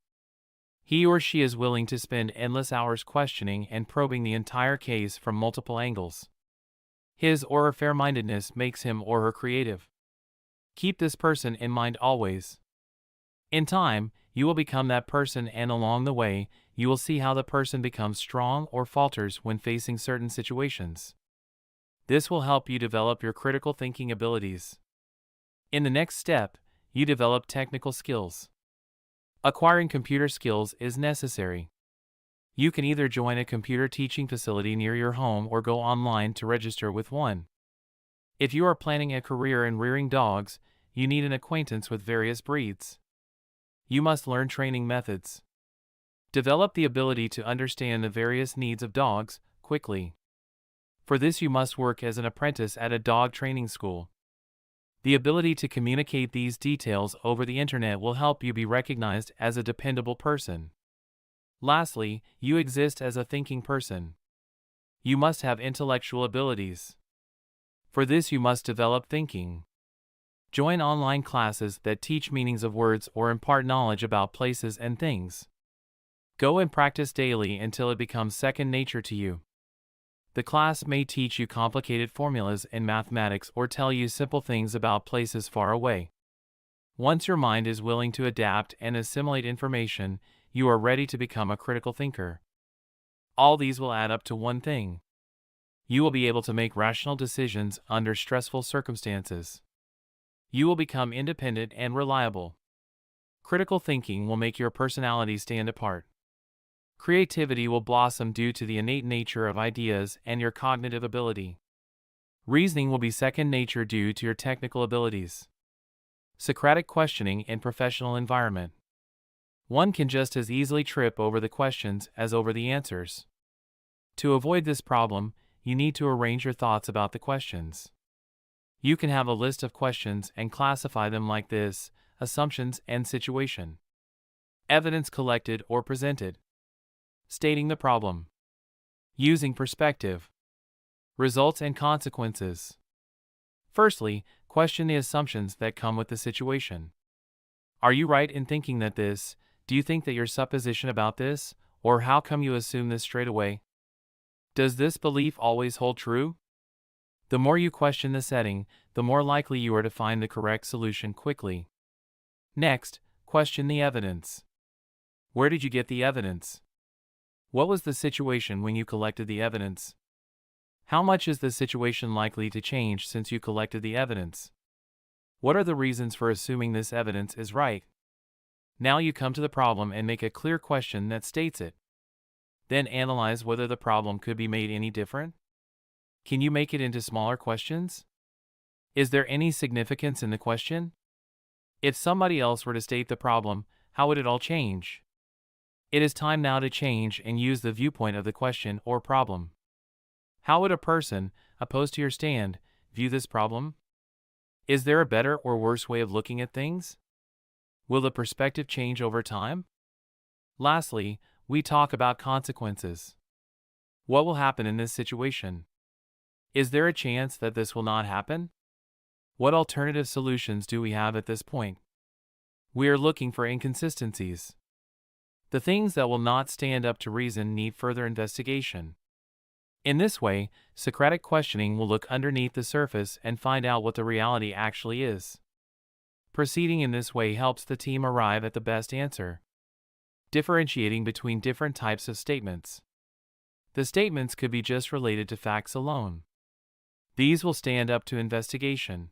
He or she is willing to spend endless hours questioning and probing the entire case from multiple angles. His or her fair-mindedness makes him or her creative. Keep this person in mind always. In time, you will become that person, and along the way, you will see how the person becomes strong or falters when facing certain situations. This will help you develop your critical thinking abilities. In the next step, you develop technical skills. Acquiring computer skills is necessary. You can either join a computer teaching facility near your home or go online to register with one. If you are planning a career in rearing dogs, you need an acquaintance with various breeds. You must learn training methods. Develop the ability to understand the various needs of dogs quickly. For this, you must work as an apprentice at a dog training school. The ability to communicate these details over the internet will help you be recognized as a dependable person. Lastly, you exist as a thinking person. You must have intellectual abilities. For this, you must develop thinking. Join online classes that teach meanings of words or impart knowledge about places and things. Go and practice daily until it becomes second nature to you. The class may teach you complicated formulas in mathematics or tell you simple things about places far away. Once your mind is willing to adapt and assimilate information, you are ready to become a critical thinker. All these will add up to one thing. You will be able to make rational decisions under stressful circumstances. You will become independent and reliable. Critical thinking will make your personality stand apart. Creativity will blossom due to the innate nature of ideas and your cognitive ability. Reasoning will be second nature due to your technical abilities. Socratic questioning in professional environment. One can just as easily trip over the questions as over the answers. To avoid this problem, you need to arrange your thoughts about the questions. You can have a list of questions and classify them like this: assumptions and situation. Evidence collected or presented. Stating the problem. Using perspective. Results and consequences. Firstly, question the assumptions that come with the situation. Are you right in thinking that this? Do you think that your supposition about this? Or how come you assume this straight away? Does this belief always hold true? The more you question the setting, the more likely you are to find the correct solution quickly. Next, question the evidence. Where did you get the evidence? What was the situation when you collected the evidence? How much is the situation likely to change since you collected the evidence? What are the reasons for assuming this evidence is right? Now you come to the problem and make a clear question that states it. Then analyze whether the problem could be made any different. Can you make it into smaller questions? Is there any significance in the question? If somebody else were to state the problem, how would it all change? It is time now to change and use the viewpoint of the question or problem. How would a person, opposed to your stand, view this problem? Is there a better or worse way of looking at things? Will the perspective change over time? Lastly, we talk about consequences. What will happen in this situation? Is there a chance that this will not happen? What alternative solutions do we have at this point? We are looking for inconsistencies. The things that will not stand up to reason need further investigation. In this way, Socratic questioning will look underneath the surface and find out what the reality actually is. Proceeding in this way helps the team arrive at the best answer. Differentiating between different types of statements. The statements could be just related to facts alone. These will stand up to investigation.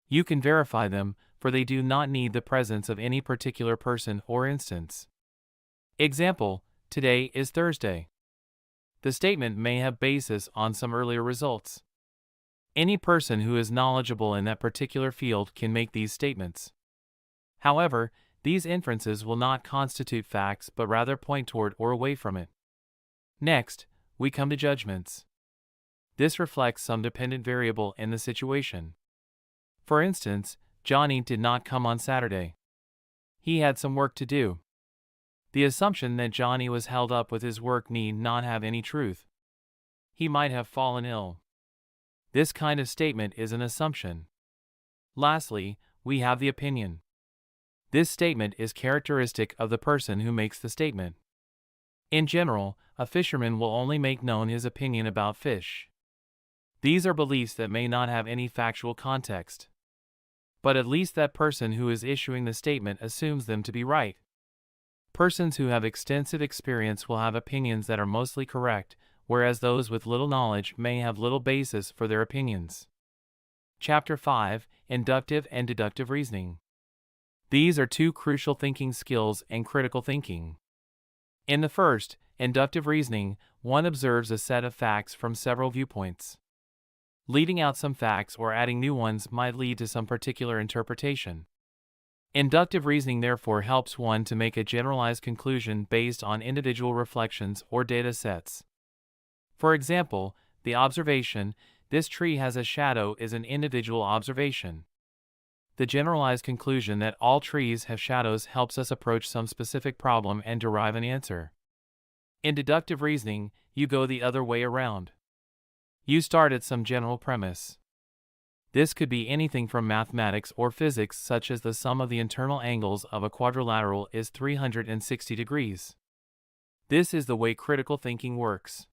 You can verify them, for they do not need the presence of any particular person or instance. Example: today is Thursday. The statement may have basis on some earlier results. Any person who is knowledgeable in that particular field can make these statements. However, these inferences will not constitute facts but rather point toward or away from it. Next, we come to judgments. This reflects some dependent variable in the situation. For instance, Johnny did not come on Saturday. He had some work to do. The assumption that Johnny was held up with his work need not have any truth. He might have fallen ill. This kind of statement is an assumption. Lastly, we have the opinion. This statement is characteristic of the person who makes the statement. In general, a fisherman will only make known his opinion about fish. These are beliefs that may not have any factual context. But at least that person who is issuing the statement assumes them to be right. Persons who have extensive experience will have opinions that are mostly correct, whereas those with little knowledge may have little basis for their opinions. Chapter 5: Inductive and Deductive Reasoning. These are two crucial thinking skills in critical thinking. In the first, inductive reasoning, one observes a set of facts from several viewpoints. Leaving out some facts or adding new ones might lead to some particular interpretation. Inductive reasoning therefore helps one to make a generalized conclusion based on individual reflections or data sets. For example, the observation, "This tree has a shadow," is an individual observation. The generalized conclusion that all trees have shadows helps us approach some specific problem and derive an answer. In deductive reasoning, you go the other way around. You start at some general premise. This could be anything from mathematics or physics, such as the sum of the internal angles of a quadrilateral is 360 degrees. This is the way critical thinking works.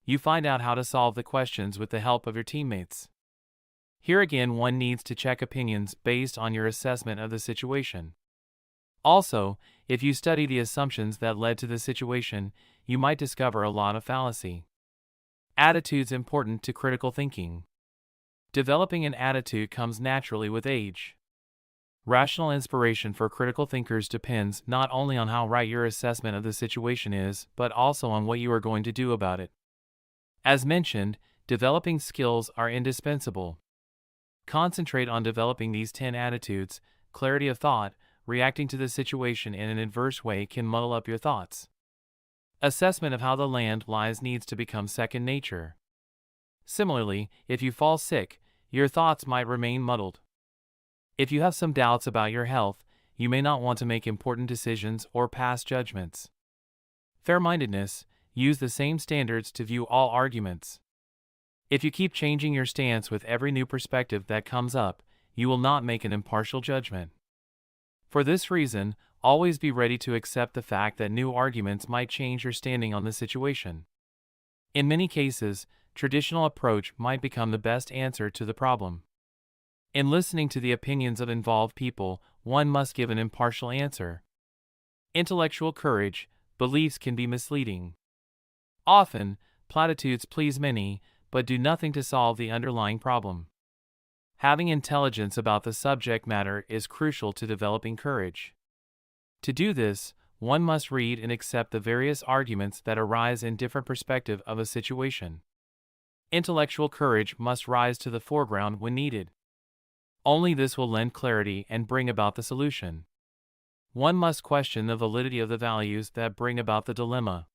You find out how to solve the questions with the help of your teammates. Here again, one needs to check opinions based on your assessment of the situation. Also, if you study the assumptions that led to the situation, you might discover a lot of fallacy. Attitudes important to critical thinking. Developing an attitude comes naturally with age. Rational inspiration for critical thinkers depends not only on how right your assessment of the situation is, but also on what you are going to do about it. As mentioned, developing skills are indispensable. Concentrate on developing these 10 attitudes. Clarity of thought. Reacting to the situation in an adverse way can muddle up your thoughts. Assessment of how the land lies needs to become second nature. Similarly, if you fall sick, your thoughts might remain muddled. If you have some doubts about your health, you may not want to make important decisions or pass judgments. Fair-mindedness. Use the same standards to view all arguments. If you keep changing your stance with every new perspective that comes up, you will not make an impartial judgment. For this reason, always be ready to accept the fact that new arguments might change your standing on the situation. In many cases, traditional approach might become the best answer to the problem. In listening to the opinions of involved people, one must give an impartial answer. Intellectual courage. Beliefs can be misleading. Often, platitudes please many, but do nothing to solve the underlying problem. Having intelligence about the subject matter is crucial to developing courage. To do this, one must read and accept the various arguments that arise in different perspectives of a situation. Intellectual courage must rise to the foreground when needed. Only this will lend clarity and bring about the solution. One must question the validity of the values that bring about the dilemma.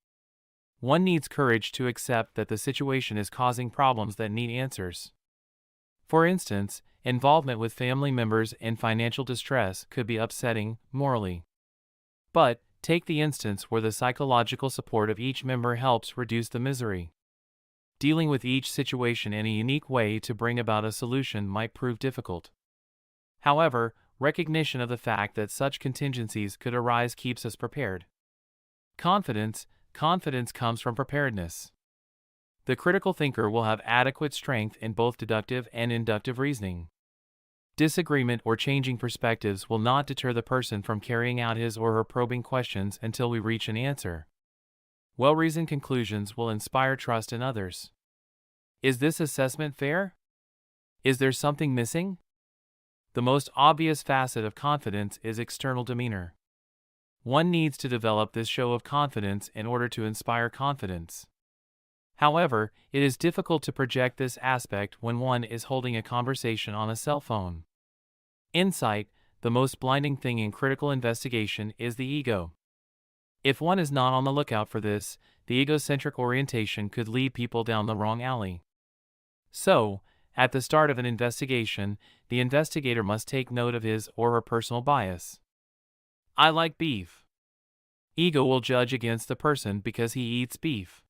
One needs courage to accept that the situation is causing problems that need answers. For instance, involvement with family members in financial distress could be upsetting morally. But, take the instance where the psychological support of each member helps reduce the misery. Dealing with each situation in a unique way to bring about a solution might prove difficult. However, recognition of the fact that such contingencies could arise keeps us prepared. Confidence comes from preparedness. The critical thinker will have adequate strength in both deductive and inductive reasoning. Disagreement or changing perspectives will not deter the person from carrying out his or her probing questions until we reach an answer. Well-reasoned conclusions will inspire trust in others. Is this assessment fair? Is there something missing? The most obvious facet of confidence is external demeanor. One needs to develop this show of confidence in order to inspire confidence. However, it is difficult to project this aspect when one is holding a conversation on a cell phone. Insight. The most blinding thing in critical investigation is the ego. If one is not on the lookout for this, the egocentric orientation could lead people down the wrong alley. So, at the start of an investigation, the investigator must take note of his or her personal bias. I like beef. Ego will judge against the person because he eats beef.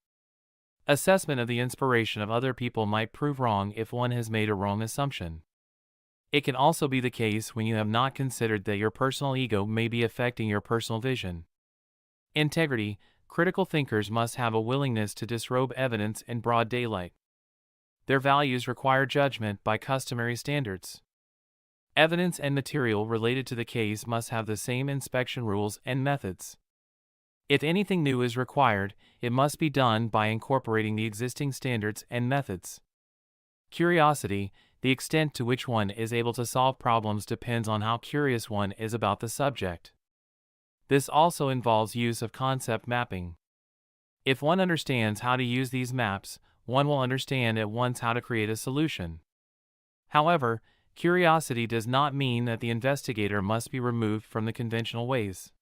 Assessment of the inspiration of other people might prove wrong if one has made a wrong assumption. It can also be the case when you have not considered that your personal ego may be affecting your personal vision. Integrity. Critical thinkers must have a willingness to disrobe evidence in broad daylight. Their values require judgment by customary standards. Evidence and material related to the case must have the same inspection rules and methods. If anything new is required, it must be done by incorporating the existing standards and methods. Curiosity. The extent to which one is able to solve problems depends on how curious one is about the subject. This also involves use of concept mapping. If one understands how to use these maps, one will understand at once how to create a solution. However, Curiosity does not mean that the investigator must be removed from the conventional ways.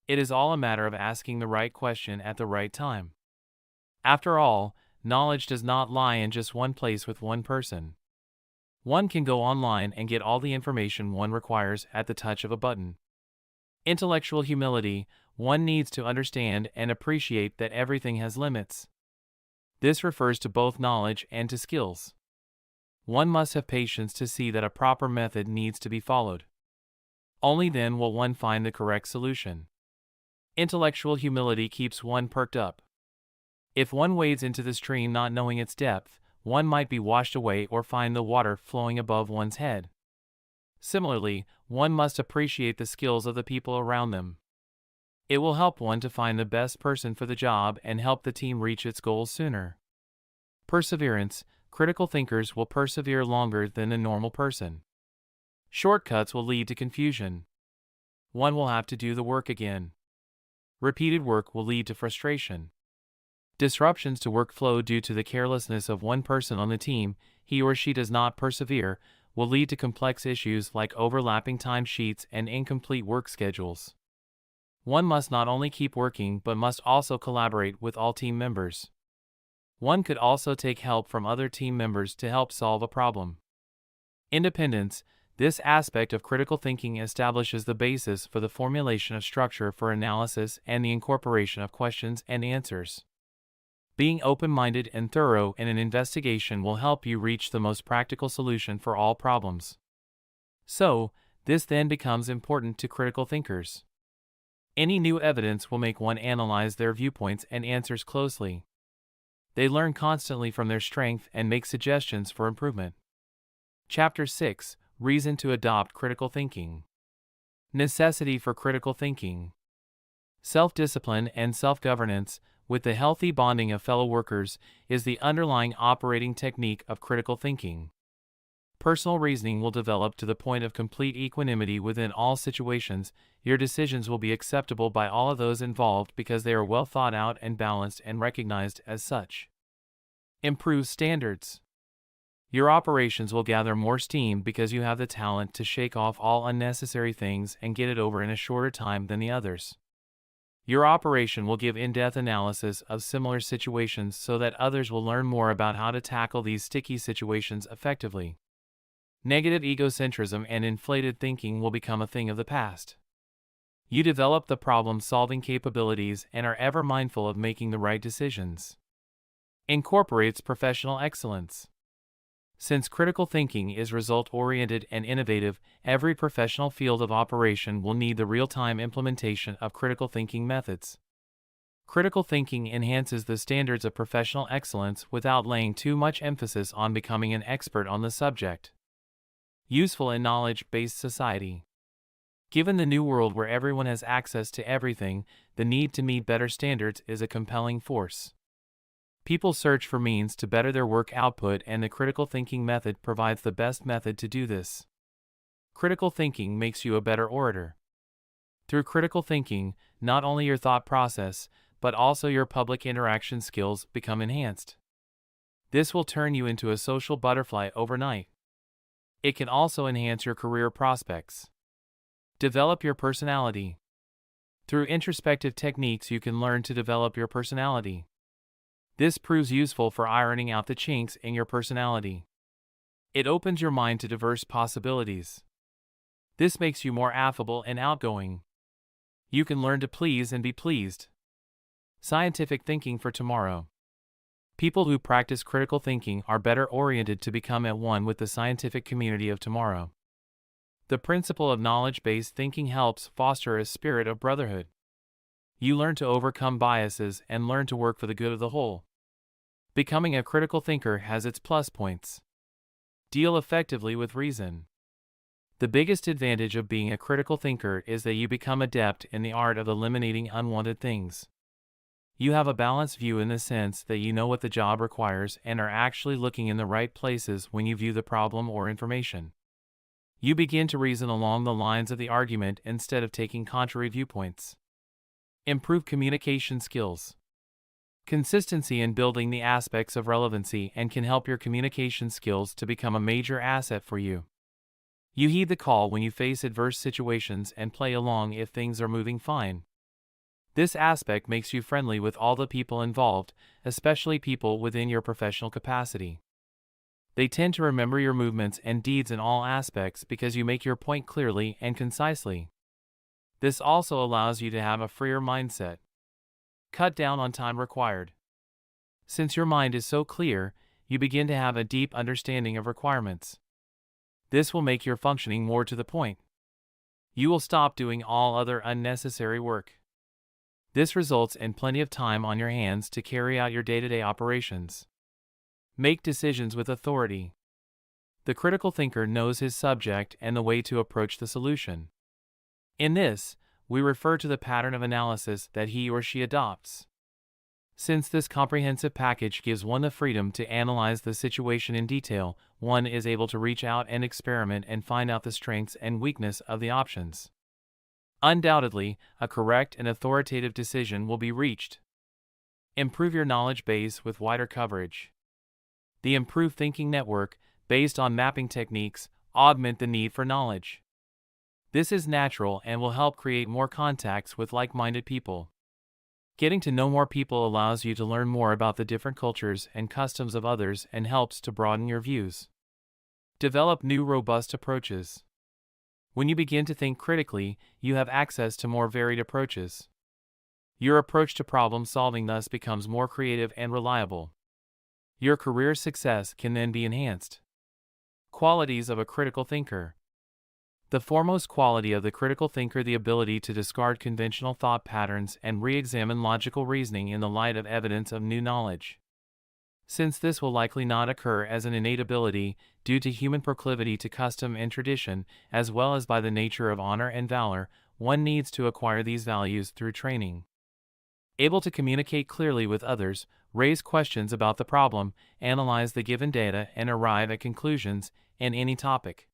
It is all a matter of asking the right question at the right time. After all, knowledge does not lie in just one place with one person. One can go online and get all the information one requires at the touch of a button. Intellectual humility: one needs to understand and appreciate that everything has limits. This refers to both knowledge and to skills. One must have patience to see that a proper method needs to be followed. Only then will one find the correct solution. Intellectual humility keeps one perked up. If one wades into the stream not knowing its depth, one might be washed away or find the water flowing above one's head. Similarly, one must appreciate the skills of the people around them. It will help one to find the best person for the job and help the team reach its goals sooner. Perseverance: critical thinkers will persevere longer than a normal person. Shortcuts will lead to confusion. One will have to do the work again. Repeated work will lead to frustration. Disruptions to workflow due to the carelessness of one person on the team, he or she does not persevere, will lead to complex issues like overlapping timesheets and incomplete work schedules. One must not only keep working but must also collaborate with all team members. One could also take help from other team members to help solve a problem. Independence: this aspect of critical thinking establishes the basis for the formulation of structure for analysis and the incorporation of questions and answers. Being open-minded and thorough in an investigation will help you reach the most practical solution for all problems. So, this then becomes important to critical thinkers. Any new evidence will make one analyze their viewpoints and answers closely. They learn constantly from their strength and make suggestions for improvement. Chapter 6: Reason to adopt critical thinking. Necessity for critical thinking. Self-discipline and self-governance, with the healthy bonding of fellow workers, is the underlying operating technique of critical thinking. Personal reasoning will develop to the point of complete equanimity within all situations. Your decisions will be acceptable by all of those involved because they are well thought out and balanced and recognized as such. Improve standards. Your operations will gather more steam because you have the talent to shake off all unnecessary things and get it over in a shorter time than the others. Your operation will give in-depth analysis of similar situations so that others will learn more about how to tackle these sticky situations effectively. Negative egocentrism and inflated thinking will become a thing of the past. You develop the problem-solving capabilities and are ever mindful of making the right decisions. Incorporates professional excellence. Since critical thinking is result-oriented and innovative, every professional field of operation will need the real-time implementation of critical thinking methods. Critical thinking enhances the standards of professional excellence without laying too much emphasis on becoming an expert on the subject. Useful in knowledge-based society. Given the new world where everyone has access to everything, the need to meet better standards is a compelling force. People search for means to better their work output, and the critical thinking method provides the best method to do this. Critical thinking makes you a better orator. Through critical thinking, not only your thought process, but also your public interaction skills become enhanced. This will turn you into a social butterfly overnight. It can also enhance your career prospects. Develop your personality. Through introspective techniques, you can learn to develop your personality. This proves useful for ironing out the chinks in your personality. It opens your mind to diverse possibilities. This makes you more affable and outgoing. You can learn to please and be pleased. Scientific thinking for tomorrow. People who practice critical thinking are better oriented to become at one with the scientific community of tomorrow. The principle of knowledge-based thinking helps foster a spirit of brotherhood. You learn to overcome biases and learn to work for the good of the whole. Becoming a critical thinker has its plus points. Deal effectively with reason. The biggest advantage of being a critical thinker is that you become adept in the art of eliminating unwanted things. You have a balanced view in the sense that you know what the job requires and are actually looking in the right places when you view the problem or information. You begin to reason along the lines of the argument instead of taking contrary viewpoints. Improve communication skills. Consistency in building the aspects of relevancy and can help your communication skills to become a major asset for you. You heed the call when you face adverse situations and play along if things are moving fine. This aspect makes you friendly with all the people involved, especially people within your professional capacity. They tend to remember your movements and deeds in all aspects because you make your point clearly and concisely. This also allows you to have a freer mindset. Cut down on time required. Since your mind is so clear, you begin to have a deep understanding of requirements. This will make your functioning more to the point. You will stop doing all other unnecessary work. This results in plenty of time on your hands to carry out your day-to-day operations. Make decisions with authority. The critical thinker knows his subject and the way to approach the solution. In this, we refer to the pattern of analysis that he or she adopts. Since this comprehensive package gives one the freedom to analyze the situation in detail, one is able to reach out and experiment and find out the strengths and weakness of the options. Undoubtedly, a correct and authoritative decision will be reached. Improve your knowledge base with wider coverage. The improved thinking network, based on mapping techniques, augment the need for knowledge. This is natural and will help create more contacts with like-minded people. Getting to know more people allows you to learn more about the different cultures and customs of others and helps to broaden your views. Develop new robust approaches. When you begin to think critically, you have access to more varied approaches. Your approach to problem solving thus becomes more creative and reliable. Your career success can then be enhanced. Qualities of a critical thinker. The foremost quality of the critical thinker: the ability to discard conventional thought patterns and re-examine logical reasoning in the light of evidence of new knowledge. Since this will likely not occur as an innate ability, due to human proclivity to custom and tradition, as well as by the nature of honor and valor, one needs to acquire these values through training. Able to communicate clearly with others, raise questions about the problem, analyze the given data, and arrive at conclusions in any topic.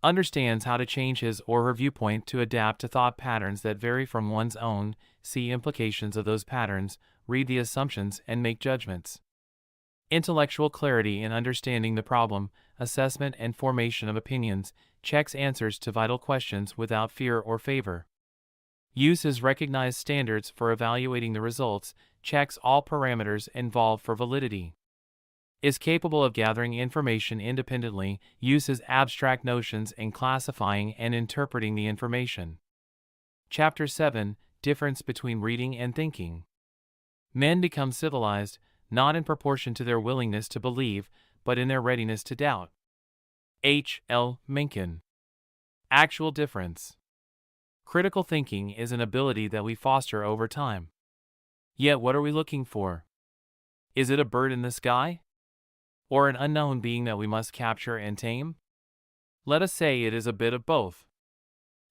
Understands how to change his or her viewpoint to adapt to thought patterns that vary from one's own, see implications of those patterns, read the assumptions, and make judgments. Intellectual clarity in understanding the problem, assessment and formation of opinions, checks answers to vital questions without fear or favor. Uses recognized standards for evaluating the results, checks all parameters involved for validity. Is capable of gathering information independently, uses abstract notions in classifying and interpreting the information. Chapter 7: Difference between reading and thinking. Men become civilized, not in proportion to their willingness to believe, but in their readiness to doubt. H. L. Mencken. Actual difference. Critical thinking is an ability that we foster over time. Yet what are we looking for? Is it a bird in the sky? Or an unknown being that we must capture and tame? Let us say it is a bit of both.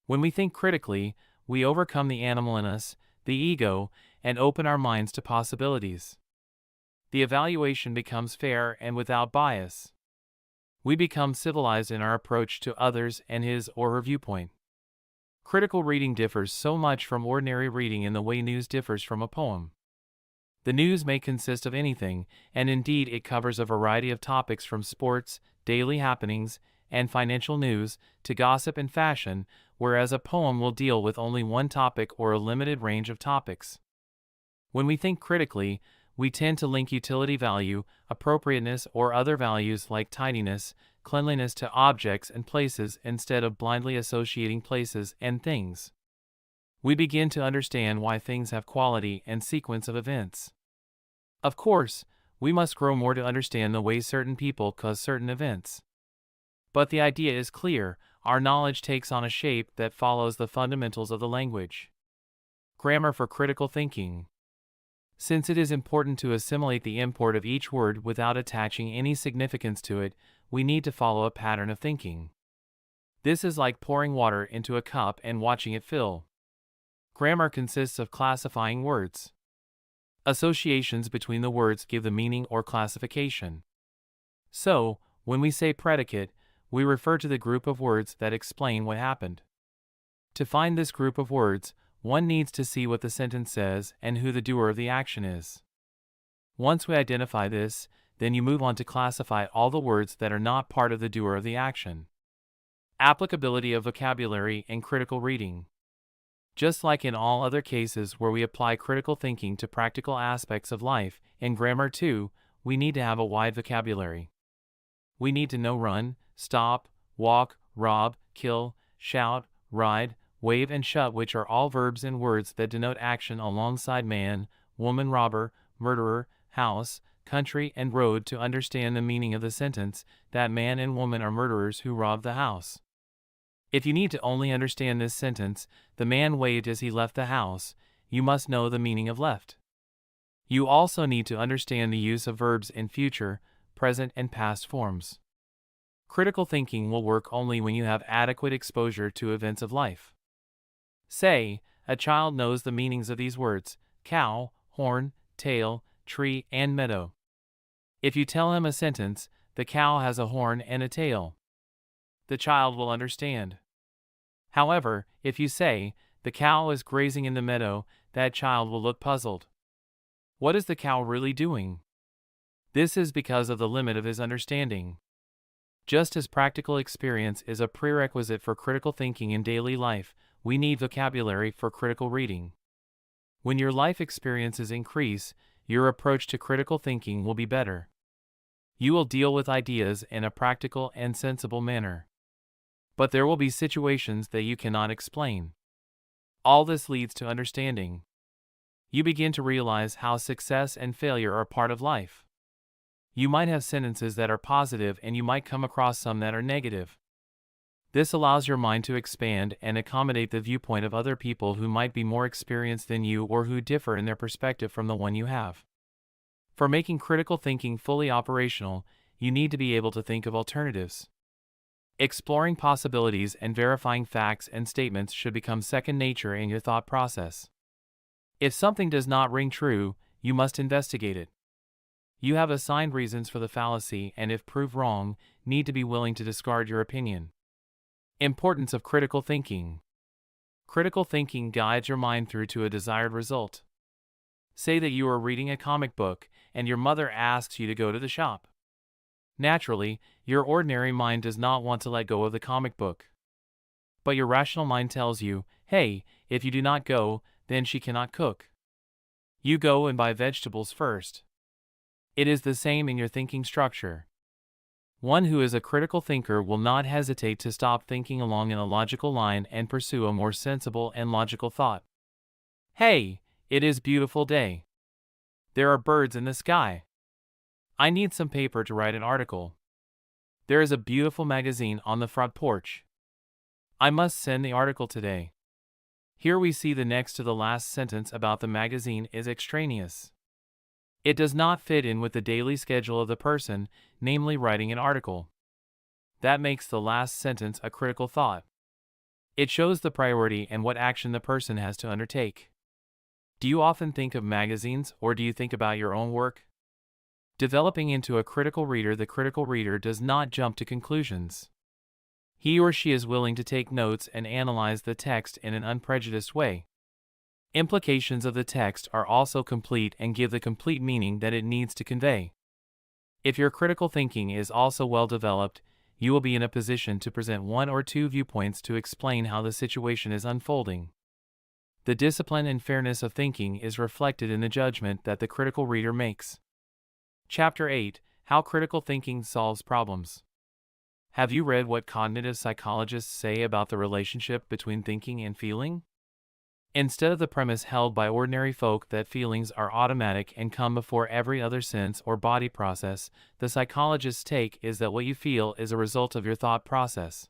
When we think critically, we overcome the animal in us, the ego, and open our minds to possibilities. The evaluation becomes fair and without bias. We become civilized in our approach to others and his or her viewpoint. Critical reading differs so much from ordinary reading in the way news differs from a poem. The news may consist of anything, and indeed it covers a variety of topics from sports, daily happenings, and financial news, to gossip and fashion, whereas a poem will deal with only one topic or a limited range of topics. When we think critically, we tend to link utility value, appropriateness, or other values like tidiness, cleanliness to objects and places instead of blindly associating places and things. We begin to understand why things have quality and sequence of events. Of course, we must grow more to understand the way certain people cause certain events. But the idea is clear: our knowledge takes on a shape that follows the fundamentals of the language. Grammar for critical thinking. Since it is important to assimilate the import of each word without attaching any significance to it, we need to follow a pattern of thinking. This is like pouring water into a cup and watching it fill. Grammar consists of classifying words. Associations between the words give the meaning or classification. So, when we say predicate, we refer to the group of words that explain what happened. To find this group of words, one needs to see what the sentence says and who the doer of the action is. Once we identify this, then you move on to classify all the words that are not part of the doer of the action. Applicability of vocabulary and critical reading. Just like in all other cases where we apply critical thinking to practical aspects of life, in grammar too, we need to have a wide vocabulary. We need to know run, stop, walk, rob, kill, shout, ride, wave, and shut, which are all verbs and words that denote action alongside man, woman, robber, murderer, house, country, and road, to understand the meaning of the sentence that man and woman are murderers who robbed the house. If you need to only understand this sentence, the man waved as he left the house, you must know the meaning of left. You also need to understand the use of verbs in future, present, and past forms. Critical thinking will work only when you have adequate exposure to events of life. Say, a child knows the meanings of these words: cow, horn, tail, tree, and meadow. If you tell him a sentence, the cow has a horn and a tail, the child will understand. However, if you say, the cow is grazing in the meadow, that child will look puzzled. What is the cow really doing? This is because of the limit of his understanding. Just as practical experience is a prerequisite for critical thinking in daily life, we need vocabulary for critical reading. When your life experiences increase, your approach to critical thinking will be better. You will deal with ideas in a practical and sensible manner. But there will be situations that you cannot explain. All this leads to understanding. You begin to realize how success and failure are part of life. You might have sentences that are positive and you might come across some that are negative. This allows your mind to expand and accommodate the viewpoint of other people who might be more experienced than you or who differ in their perspective from the one you have. For making critical thinking fully operational, you need to be able to think of alternatives. Exploring possibilities and verifying facts and statements should become second nature in your thought process. If something does not ring true, you must investigate it. You have assigned reasons for the fallacy and, if proved wrong, need to be willing to discard your opinion. Importance of critical thinking. Critical thinking guides your mind through to a desired result. Say that you are reading a comic book and your mother asks you to go to the shop. Naturally, your ordinary mind does not want to let go of the comic book. But your rational mind tells you, hey, if you do not go, then she cannot cook. You go and buy vegetables first. It is the same in your thinking structure. One who is a critical thinker will not hesitate to stop thinking along in a logical line and pursue a more sensible and logical thought. Hey, it is a beautiful day. There are birds in the sky. I need some paper to write an article. There is a beautiful magazine on the front porch. I must send the article today. Here we see the next to the last sentence about the magazine is extraneous. It does not fit in with the daily schedule of the person, namely writing an article. That makes the last sentence a critical thought. It shows the priority and what action the person has to undertake. Do you often think of magazines, or do you think about your own work? Developing into a critical reader, the critical reader does not jump to conclusions. He or she is willing to take notes and analyze the text in an unprejudiced way. Implications of the text are also complete and give the complete meaning that it needs to convey. If your critical thinking is also well developed, you will be in a position to present one or two viewpoints to explain how the situation is unfolding. The discipline and fairness of thinking is reflected in the judgment that the critical reader makes. Chapter 8: How Critical Thinking Solves Problems. Have you read what cognitive psychologists say about the relationship between thinking and feeling? Instead of the premise held by ordinary folk that feelings are automatic and come before every other sense or body process, the psychologist's take is that what you feel is a result of your thought process.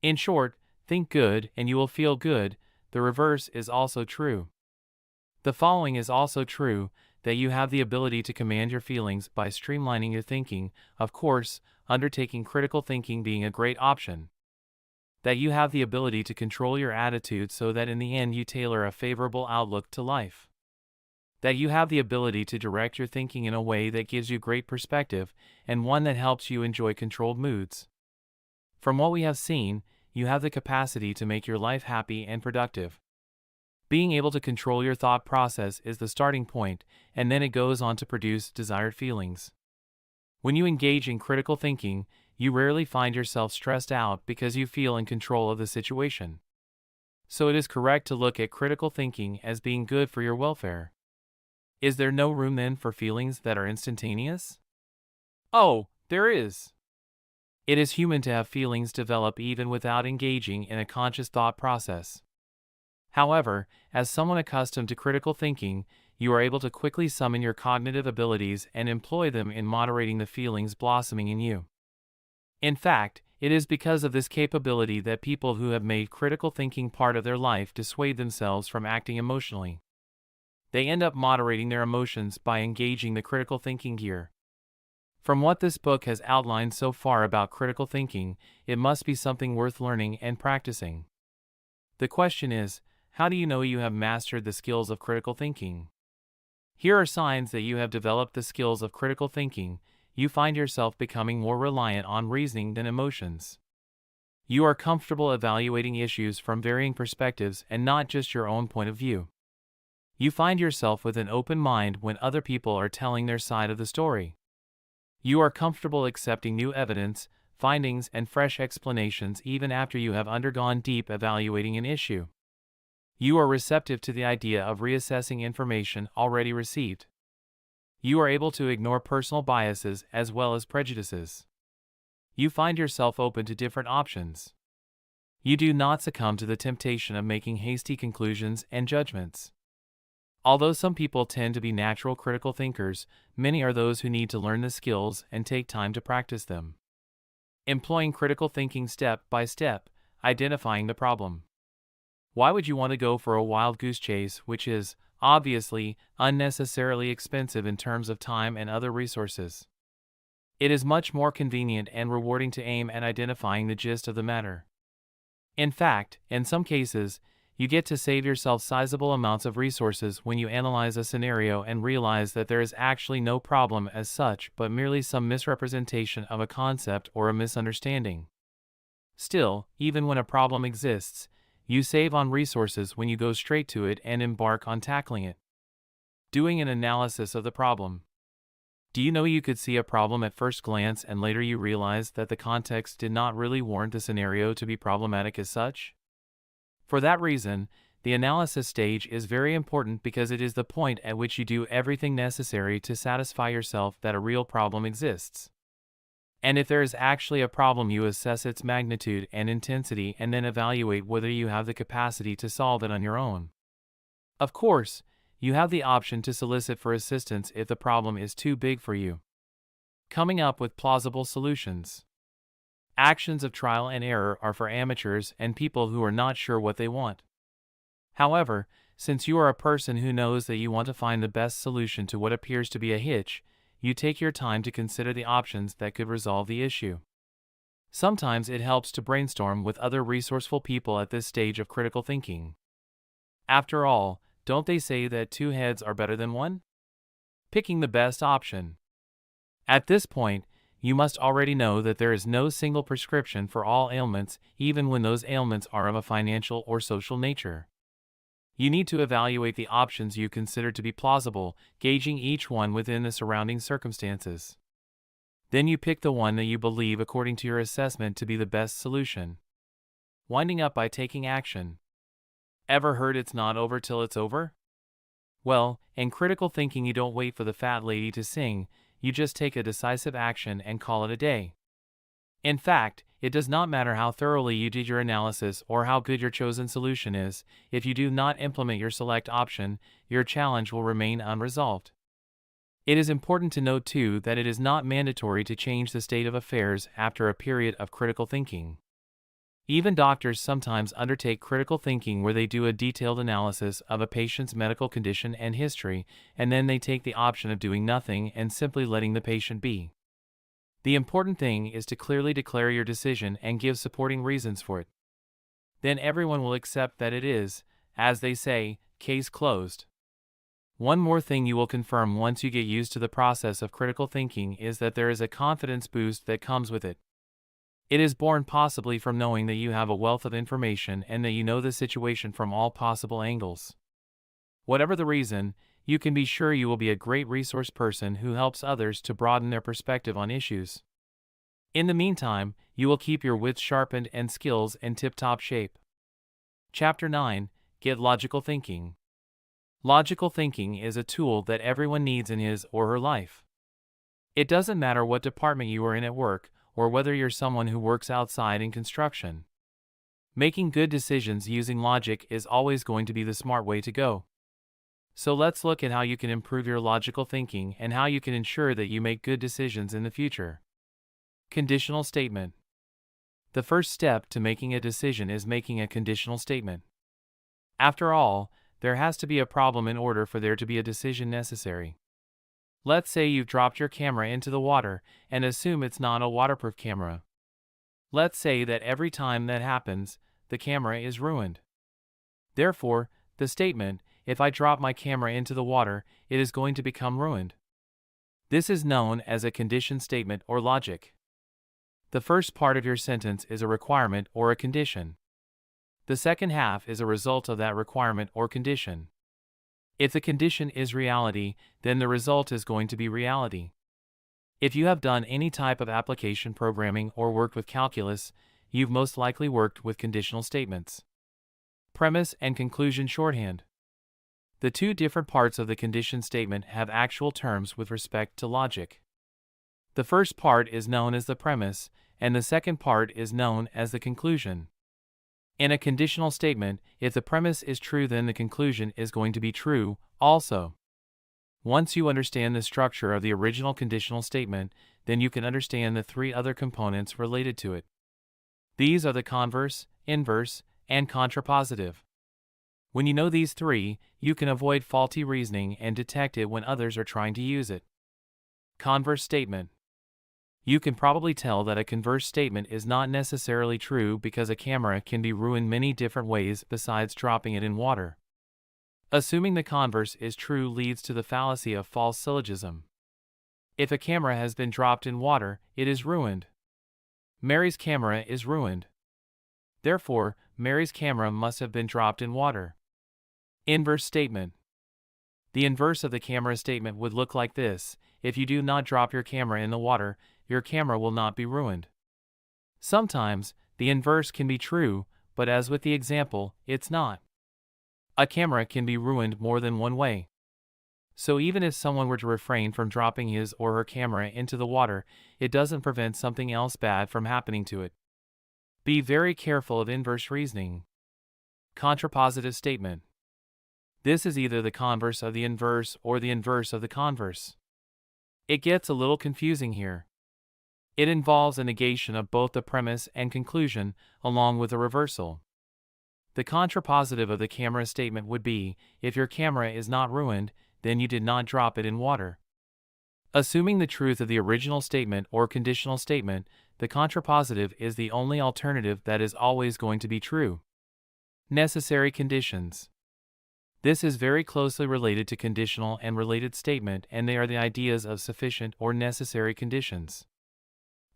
In short, think good and you will feel good. The reverse is also true. The following is also true: that you have the ability to command your feelings by streamlining your thinking, of course, undertaking critical thinking being a great option. That you have the ability to control your attitude so that in the end you tailor a favorable outlook to life. That you have the ability to direct your thinking in a way that gives you great perspective and one that helps you enjoy controlled moods. From what we have seen, you have the capacity to make your life happy and productive. Being able to control your thought process is the starting point, and then it goes on to produce desired feelings. When you engage in critical thinking, you rarely find yourself stressed out because you feel in control of the situation. So it is correct to look at critical thinking as being good for your welfare. Is there no room then for feelings that are instantaneous? Oh, there is. It is human to have feelings develop even without engaging in a conscious thought process. However, as someone accustomed to critical thinking, you are able to quickly summon your cognitive abilities and employ them in moderating the feelings blossoming in you. In fact, it is because of this capability that people who have made critical thinking part of their life dissuade themselves from acting emotionally. They end up moderating their emotions by engaging the critical thinking gear. From what this book has outlined so far about critical thinking, it must be something worth learning and practicing. The question is, how do you know you have mastered the skills of critical thinking? Here are signs that you have developed the skills of critical thinking. You find yourself becoming more reliant on reasoning than emotions. You are comfortable evaluating issues from varying perspectives and not just your own point of view. You find yourself with an open mind when other people are telling their side of the story. You are comfortable accepting new evidence, findings, and fresh explanations even after you have undergone deep evaluating an issue. You are receptive to the idea of reassessing information already received. You are able to ignore personal biases as well as prejudices. You find yourself open to different options. You do not succumb to the temptation of making hasty conclusions and judgments. Although some people tend to be natural critical thinkers, many are those who need to learn the skills and take time to practice them. Employing critical thinking step by step, identifying the problem. Why would you want to go for a wild goose chase, which is, obviously, unnecessarily expensive in terms of time and other resources? It is much more convenient and rewarding to aim at identifying the gist of the matter. In fact, in some cases, you get to save yourself sizable amounts of resources when you analyze a scenario and realize that there is actually no problem as such but merely some misrepresentation of a concept or a misunderstanding. Still, even when a problem exists, you save on resources when you go straight to it and embark on tackling it. Doing an analysis of the problem. Do you know you could see a problem at first glance and later you realize that the context did not really warrant the scenario to be problematic as such? For that reason, the analysis stage is very important because it is the point at which you do everything necessary to satisfy yourself that a real problem exists. And if there is actually a problem, you assess its magnitude and intensity and then evaluate whether you have the capacity to solve it on your own. Of course, you have the option to solicit for assistance if the problem is too big for you. Coming up with plausible solutions. Actions of trial and error are for amateurs and people who are not sure what they want. However, since you are a person who knows that you want to find the best solution to what appears to be a hitch, you take your time to consider the options that could resolve the issue. Sometimes it helps to brainstorm with other resourceful people at this stage of critical thinking. After all, don't they say that two heads are better than one? Picking the best option. At this point, you must already know that there is no single prescription for all ailments, even when those ailments are of a financial or social nature. You need to evaluate the options you consider to be plausible, gauging each one within the surrounding circumstances. Then you pick the one that you believe according to your assessment to be the best solution. Winding up by taking action. Ever heard it's not over till it's over? Well, in critical thinking you don't wait for the fat lady to sing, you just take a decisive action and call it a day. In fact, it does not matter how thoroughly you did your analysis or how good your chosen solution is, if you do not implement your select option, your challenge will remain unresolved. It is important to note too that it is not mandatory to change the state of affairs after a period of critical thinking. Even doctors sometimes undertake critical thinking where they do a detailed analysis of a patient's medical condition and history, and then they take the option of doing nothing and simply letting the patient be. The important thing is to clearly declare your decision and give supporting reasons for it. Then everyone will accept that it is, as they say, case closed. One more thing you will confirm once you get used to the process of critical thinking is that there is a confidence boost that comes with it. It is born possibly from knowing that you have a wealth of information and that you know the situation from all possible angles. Whatever the reason, you can be sure you will be a great resource person who helps others to broaden their perspective on issues. In the meantime, you will keep your wits sharpened and skills in tip-top shape. Chapter 9. Get Logical Thinking. Logical thinking is a tool that everyone needs in his or her life. It doesn't matter what department you are in at work, or whether you're someone who works outside in construction. Making good decisions using logic is always going to be the smart way to go. So let's look at how you can improve your logical thinking and how you can ensure that you make good decisions in the future. Conditional statement. The first step to making a decision is making a conditional statement. After all, there has to be a problem in order for there to be a decision necessary. Let's say you've dropped your camera into the water and assume it's not a waterproof camera. Let's say that every time that happens, the camera is ruined. Therefore, the statement, if I drop my camera into the water, it is going to become ruined. This is known as a condition statement or logic. The first part of your sentence is a requirement or a condition. The second half is a result of that requirement or condition. If the condition is reality, then the result is going to be reality. If you have done any type of application programming or worked with calculus, you've most likely worked with conditional statements. Premise and conclusion shorthand. The two different parts of the condition statement have actual terms with respect to logic. The first part is known as the premise, and the second part is known as the conclusion. In a conditional statement, if the premise is true, then the conclusion is going to be true also. Once you understand the structure of the original conditional statement, then you can understand the three other components related to it. These are the converse, inverse, and contrapositive. When you know these three, you can avoid faulty reasoning and detect it when others are trying to use it. Converse statement. You can probably tell that a converse statement is not necessarily true because a camera can be ruined many different ways besides dropping it in water. Assuming the converse is true leads to the fallacy of false syllogism. If a camera has been dropped in water, it is ruined. Mary's camera is ruined. Therefore, Mary's camera must have been dropped in water. Inverse statement. The inverse of the camera statement would look like this: if you do not drop your camera in the water, your camera will not be ruined. Sometimes, the inverse can be true, but as with the example, it's not. A camera can be ruined more than one way. So even if someone were to refrain from dropping his or her camera into the water, it doesn't prevent something else bad from happening to it. Be very careful of inverse reasoning. Contrapositive statement. This is either the converse of the inverse or the inverse of the converse. It gets a little confusing here. It involves a negation of both the premise and conclusion, along with a reversal. The contrapositive of the camera statement would be, if your camera is not ruined, then you did not drop it in water. Assuming the truth of the original statement or conditional statement, the contrapositive is the only alternative that is always going to be true. Necessary conditions. This is very closely related to conditional and related statement, and they are the ideas of sufficient or necessary conditions.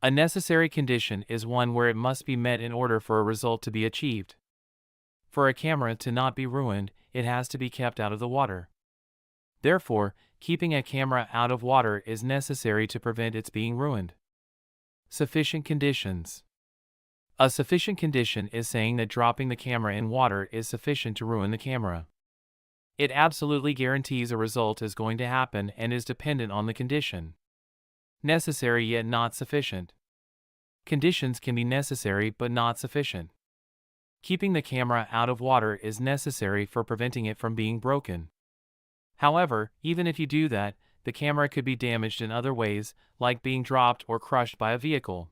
A necessary condition is one where it must be met in order for a result to be achieved. For a camera to not be ruined, it has to be kept out of the water. Therefore, keeping a camera out of water is necessary to prevent its being ruined. Sufficient conditions. A sufficient condition is saying that dropping the camera in water is sufficient to ruin the camera. It absolutely guarantees a result is going to happen and is dependent on the condition. Necessary yet not sufficient. Conditions can be necessary but not sufficient. Keeping the camera out of water is necessary for preventing it from being broken. However, even if you do that, the camera could be damaged in other ways, like being dropped or crushed by a vehicle.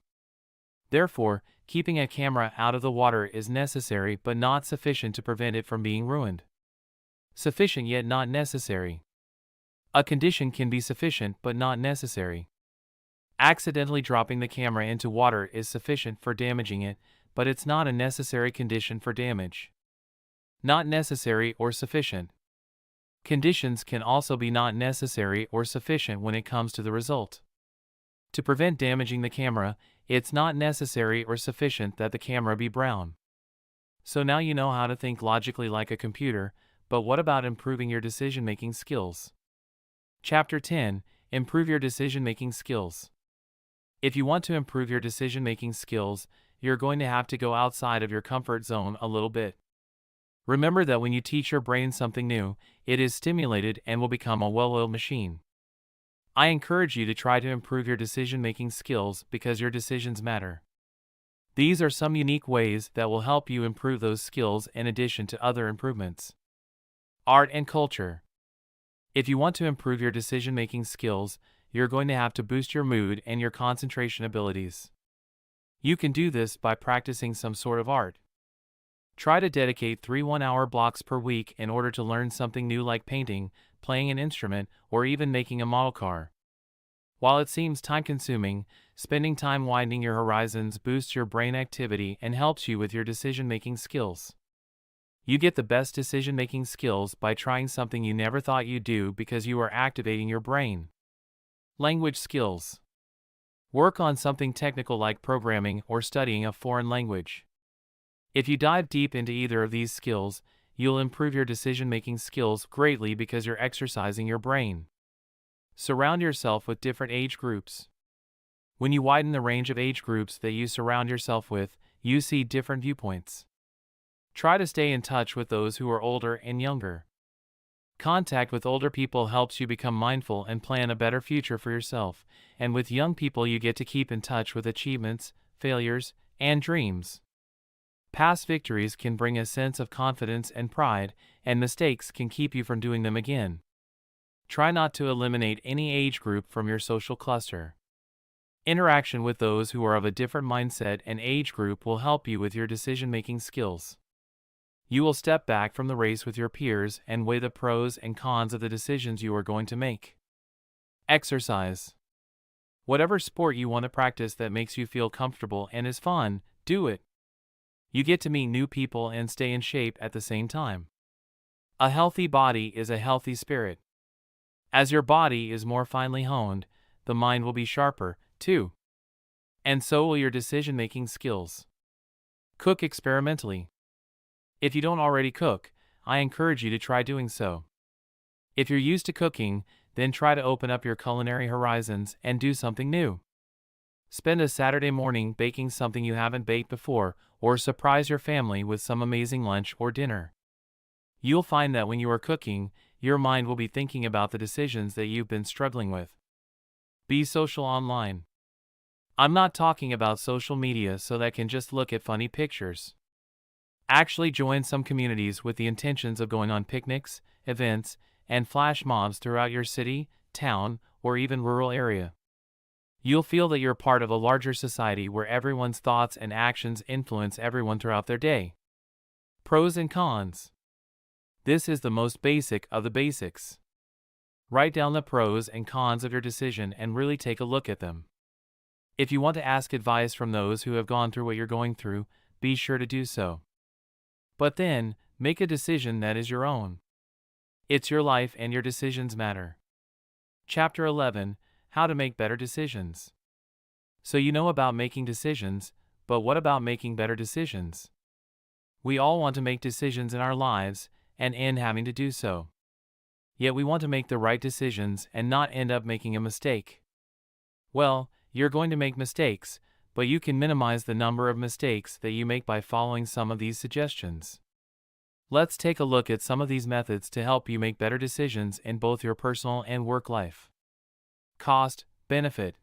Therefore, keeping a camera out of the water is necessary but not sufficient to prevent it from being ruined. Sufficient yet not necessary. A condition can be sufficient but not necessary. Accidentally dropping the camera into water is sufficient for damaging it, but it's not a necessary condition for damage. Not necessary or sufficient. Conditions can also be not necessary or sufficient when it comes to the result. To prevent damaging the camera, it's not necessary or sufficient that the camera be brown. So now you know how to think logically like a computer, but what about improving your decision-making skills? Chapter 10. Improve your decision-making skills. If you want to improve your decision-making skills, you're going to have to go outside of your comfort zone a little bit. Remember that when you teach your brain something new, it is stimulated and will become a well-oiled machine. I encourage you to try to improve your decision-making skills because your decisions matter. These are some unique ways that will help you improve those skills in addition to other improvements. Art and culture. If you want to improve your decision-making skills, you're going to have to boost your mood and your concentration abilities. You can do this by practicing some sort of art. Try to dedicate 3 one-hour blocks per week in order to learn something new like painting, playing an instrument, or even making a model car. While it seems time-consuming, spending time widening your horizons boosts your brain activity and helps you with your decision-making skills. You get the best decision-making skills by trying something you never thought you'd do because you are activating your brain. Language skills. Work on something technical like programming or studying a foreign language. If you dive deep into either of these skills, you'll improve your decision-making skills greatly because you're exercising your brain. Surround yourself with different age groups. When you widen the range of age groups that you surround yourself with, you see different viewpoints. Try to stay in touch with those who are older and younger. Contact with older people helps you become mindful and plan a better future for yourself, and with young people you get to keep in touch with achievements, failures, and dreams. Past victories can bring a sense of confidence and pride, and mistakes can keep you from doing them again. Try not to eliminate any age group from your social cluster. Interaction with those who are of a different mindset and age group will help you with your decision-making skills. You will step back from the race with your peers and weigh the pros and cons of the decisions you are going to make. Exercise. Whatever sport you want to practice that makes you feel comfortable and is fun, do it. You get to meet new people and stay in shape at the same time. A healthy body is a healthy spirit. As your body is more finely honed, the mind will be sharper, too. And so will your decision-making skills. Cook experimentally. If you don't already cook, I encourage you to try doing so. If you're used to cooking, then try to open up your culinary horizons and do something new. Spend a Saturday morning baking something you haven't baked before, or surprise your family with some amazing lunch or dinner. You'll find that when you are cooking, your mind will be thinking about the decisions that you've been struggling with. Be social online. I'm not talking about social media so that can just look at funny pictures. Actually join some communities with the intentions of going on picnics, events, and flash mobs throughout your city, town, or even rural area. You'll feel that you're part of a larger society where everyone's thoughts and actions influence everyone throughout their day. Pros and cons. This is the most basic of the basics. Write down the pros and cons of your decision and really take a look at them. If you want to ask advice from those who have gone through what you're going through, be sure to do so. But then, make a decision that is your own. It's your life and your decisions matter. Chapter 11. How to make better decisions. So you know about making decisions, but what about making better decisions? We all want to make decisions in our lives and end having to do so. Yet we want to make the right decisions and not end up making a mistake. Well, you're going to make mistakes, but you can minimize the number of mistakes that you make by following some of these suggestions. Let's take a look at some of these methods to help you make better decisions in both your personal and work life. Cost, benefit.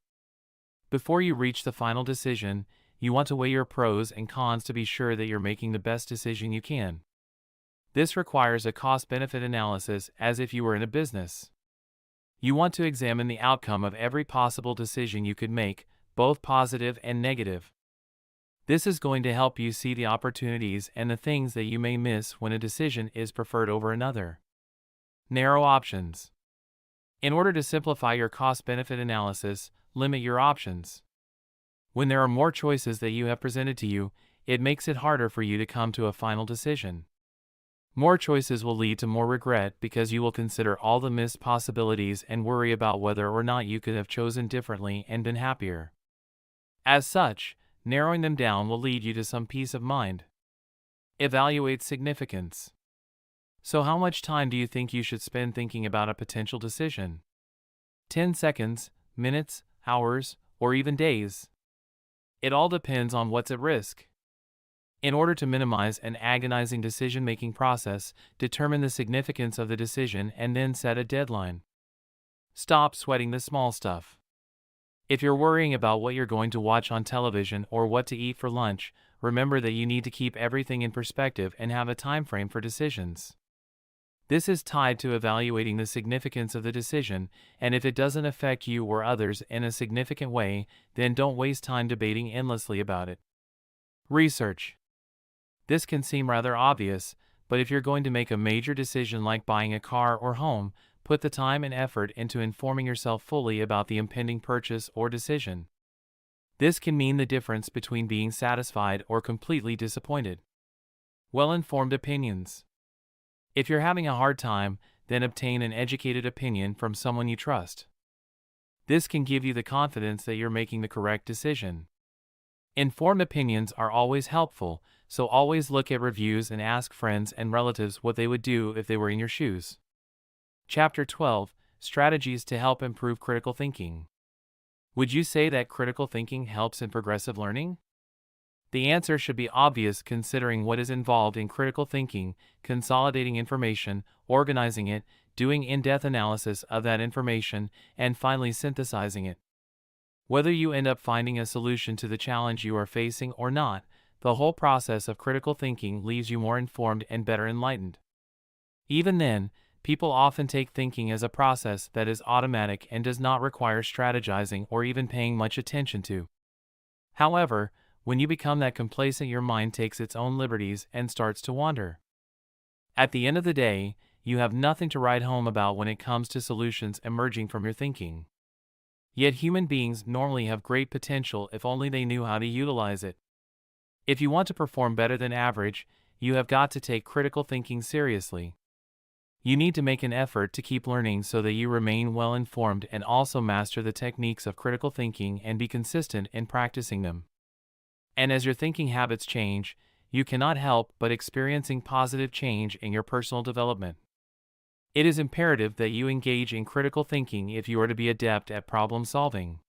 Before you reach the final decision, you want to weigh your pros and cons to be sure that you're making the best decision you can. This requires a cost-benefit analysis as if you were in a business. You want to examine the outcome of every possible decision you could make, both positive and negative. This is going to help you see the opportunities and the things that you may miss when a decision is preferred over another. Narrow options. In order to simplify your cost-benefit analysis, limit your options. When there are more choices that you have presented to you, it makes it harder for you to come to a final decision. More choices will lead to more regret because you will consider all the missed possibilities and worry about whether or not you could have chosen differently and been happier. As such, narrowing them down will lead you to some peace of mind. Evaluate significance. So how much time do you think you should spend thinking about a potential decision? 10 seconds, minutes, hours, or even days. It all depends on what's at risk. In order to minimize an agonizing decision-making process, determine the significance of the decision and then set a deadline. Stop sweating the small stuff. If you're worrying about what you're going to watch on television or what to eat for lunch, remember that you need to keep everything in perspective and have a time frame for decisions. This is tied to evaluating the significance of the decision, and if it doesn't affect you or others in a significant way, then don't waste time debating endlessly about it. Research. This can seem rather obvious, but if you're going to make a major decision like buying a car or home, put the time and effort into informing yourself fully about the impending purchase or decision. This can mean the difference between being satisfied or completely disappointed. Well-informed opinions. If you're having a hard time, then obtain an educated opinion from someone you trust. This can give you the confidence that you're making the correct decision. Informed opinions are always helpful, so always look at reviews and ask friends and relatives what they would do if they were in your shoes. Chapter 12: Strategies to help improve critical thinking. Would you say that critical thinking helps in progressive learning? The answer should be obvious considering what is involved in critical thinking: consolidating information, organizing it, doing in-depth analysis of that information, and finally synthesizing it. Whether you end up finding a solution to the challenge you are facing or not, the whole process of critical thinking leaves you more informed and better enlightened. Even then, people often take thinking as a process that is automatic and does not require strategizing or even paying much attention to. However, when you become that complacent, your mind takes its own liberties and starts to wander. At the end of the day, you have nothing to write home about when it comes to solutions emerging from your thinking. Yet human beings normally have great potential if only they knew how to utilize it. If you want to perform better than average, you have got to take critical thinking seriously. You need to make an effort to keep learning so that you remain well informed and also master the techniques of critical thinking and be consistent in practicing them. And as your thinking habits change, you cannot help but experiencing positive change in your personal development. It is imperative that you engage in critical thinking if you are to be adept at problem solving.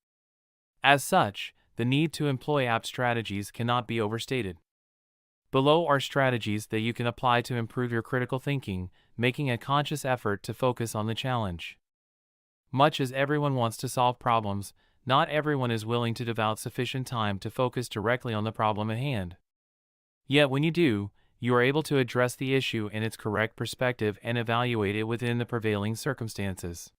As such, the need to employ apt strategies cannot be overstated. Below are strategies that you can apply to improve your critical thinking, making a conscious effort to focus on the challenge. Much as everyone wants to solve problems, not everyone is willing to devote sufficient time to focus directly on the problem at hand. Yet when you do, you are able to address the issue in its correct perspective and evaluate it within the prevailing circumstances.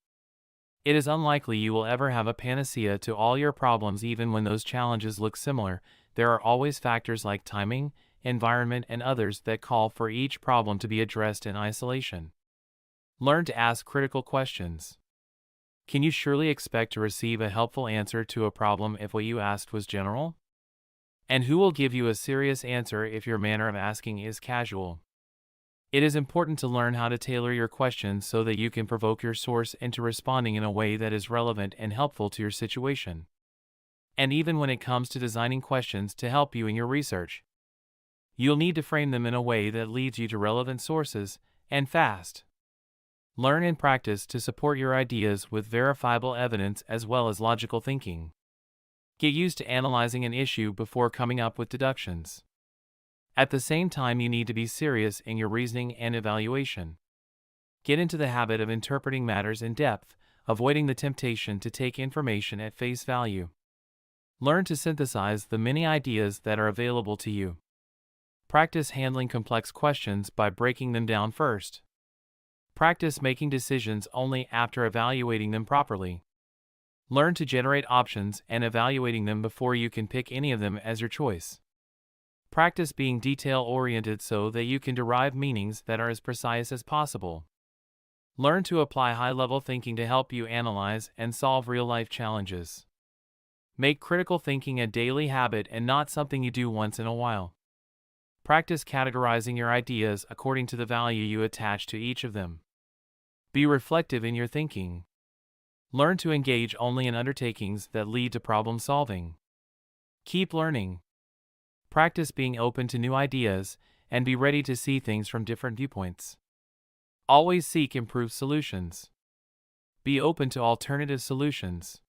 It is unlikely you will ever have a panacea to all your problems. Even when those challenges look similar, there are always factors like timing, environment, and others that call for each problem to be addressed in isolation. Learn to ask critical questions. Can you surely expect to receive a helpful answer to a problem if what you asked was general? And who will give you a serious answer if your manner of asking is casual? It is important to learn how to tailor your questions so that you can provoke your source into responding in a way that is relevant and helpful to your situation. And even when it comes to designing questions to help you in your research, you'll need to frame them in a way that leads you to relevant sources, and fast. Learn and practice to support your ideas with verifiable evidence as well as logical thinking. Get used to analyzing an issue before coming up with deductions. At the same time, you need to be serious in your reasoning and evaluation. Get into the habit of interpreting matters in depth, avoiding the temptation to take information at face value. Learn to synthesize the many ideas that are available to you. Practice handling complex questions by breaking them down first. Practice making decisions only after evaluating them properly. Learn to generate options and evaluating them before you can pick any of them as your choice. Practice being detail-oriented so that you can derive meanings that are as precise as possible. Learn to apply high-level thinking to help you analyze and solve real-life challenges. Make critical thinking a daily habit and not something you do once in a while. Practice categorizing your ideas according to the value you attach to each of them. Be reflective in your thinking. Learn to engage only in undertakings that lead to problem solving. Keep learning. Practice being open to new ideas and be ready to see things from different viewpoints. Always seek improved solutions. Be open to alternative solutions.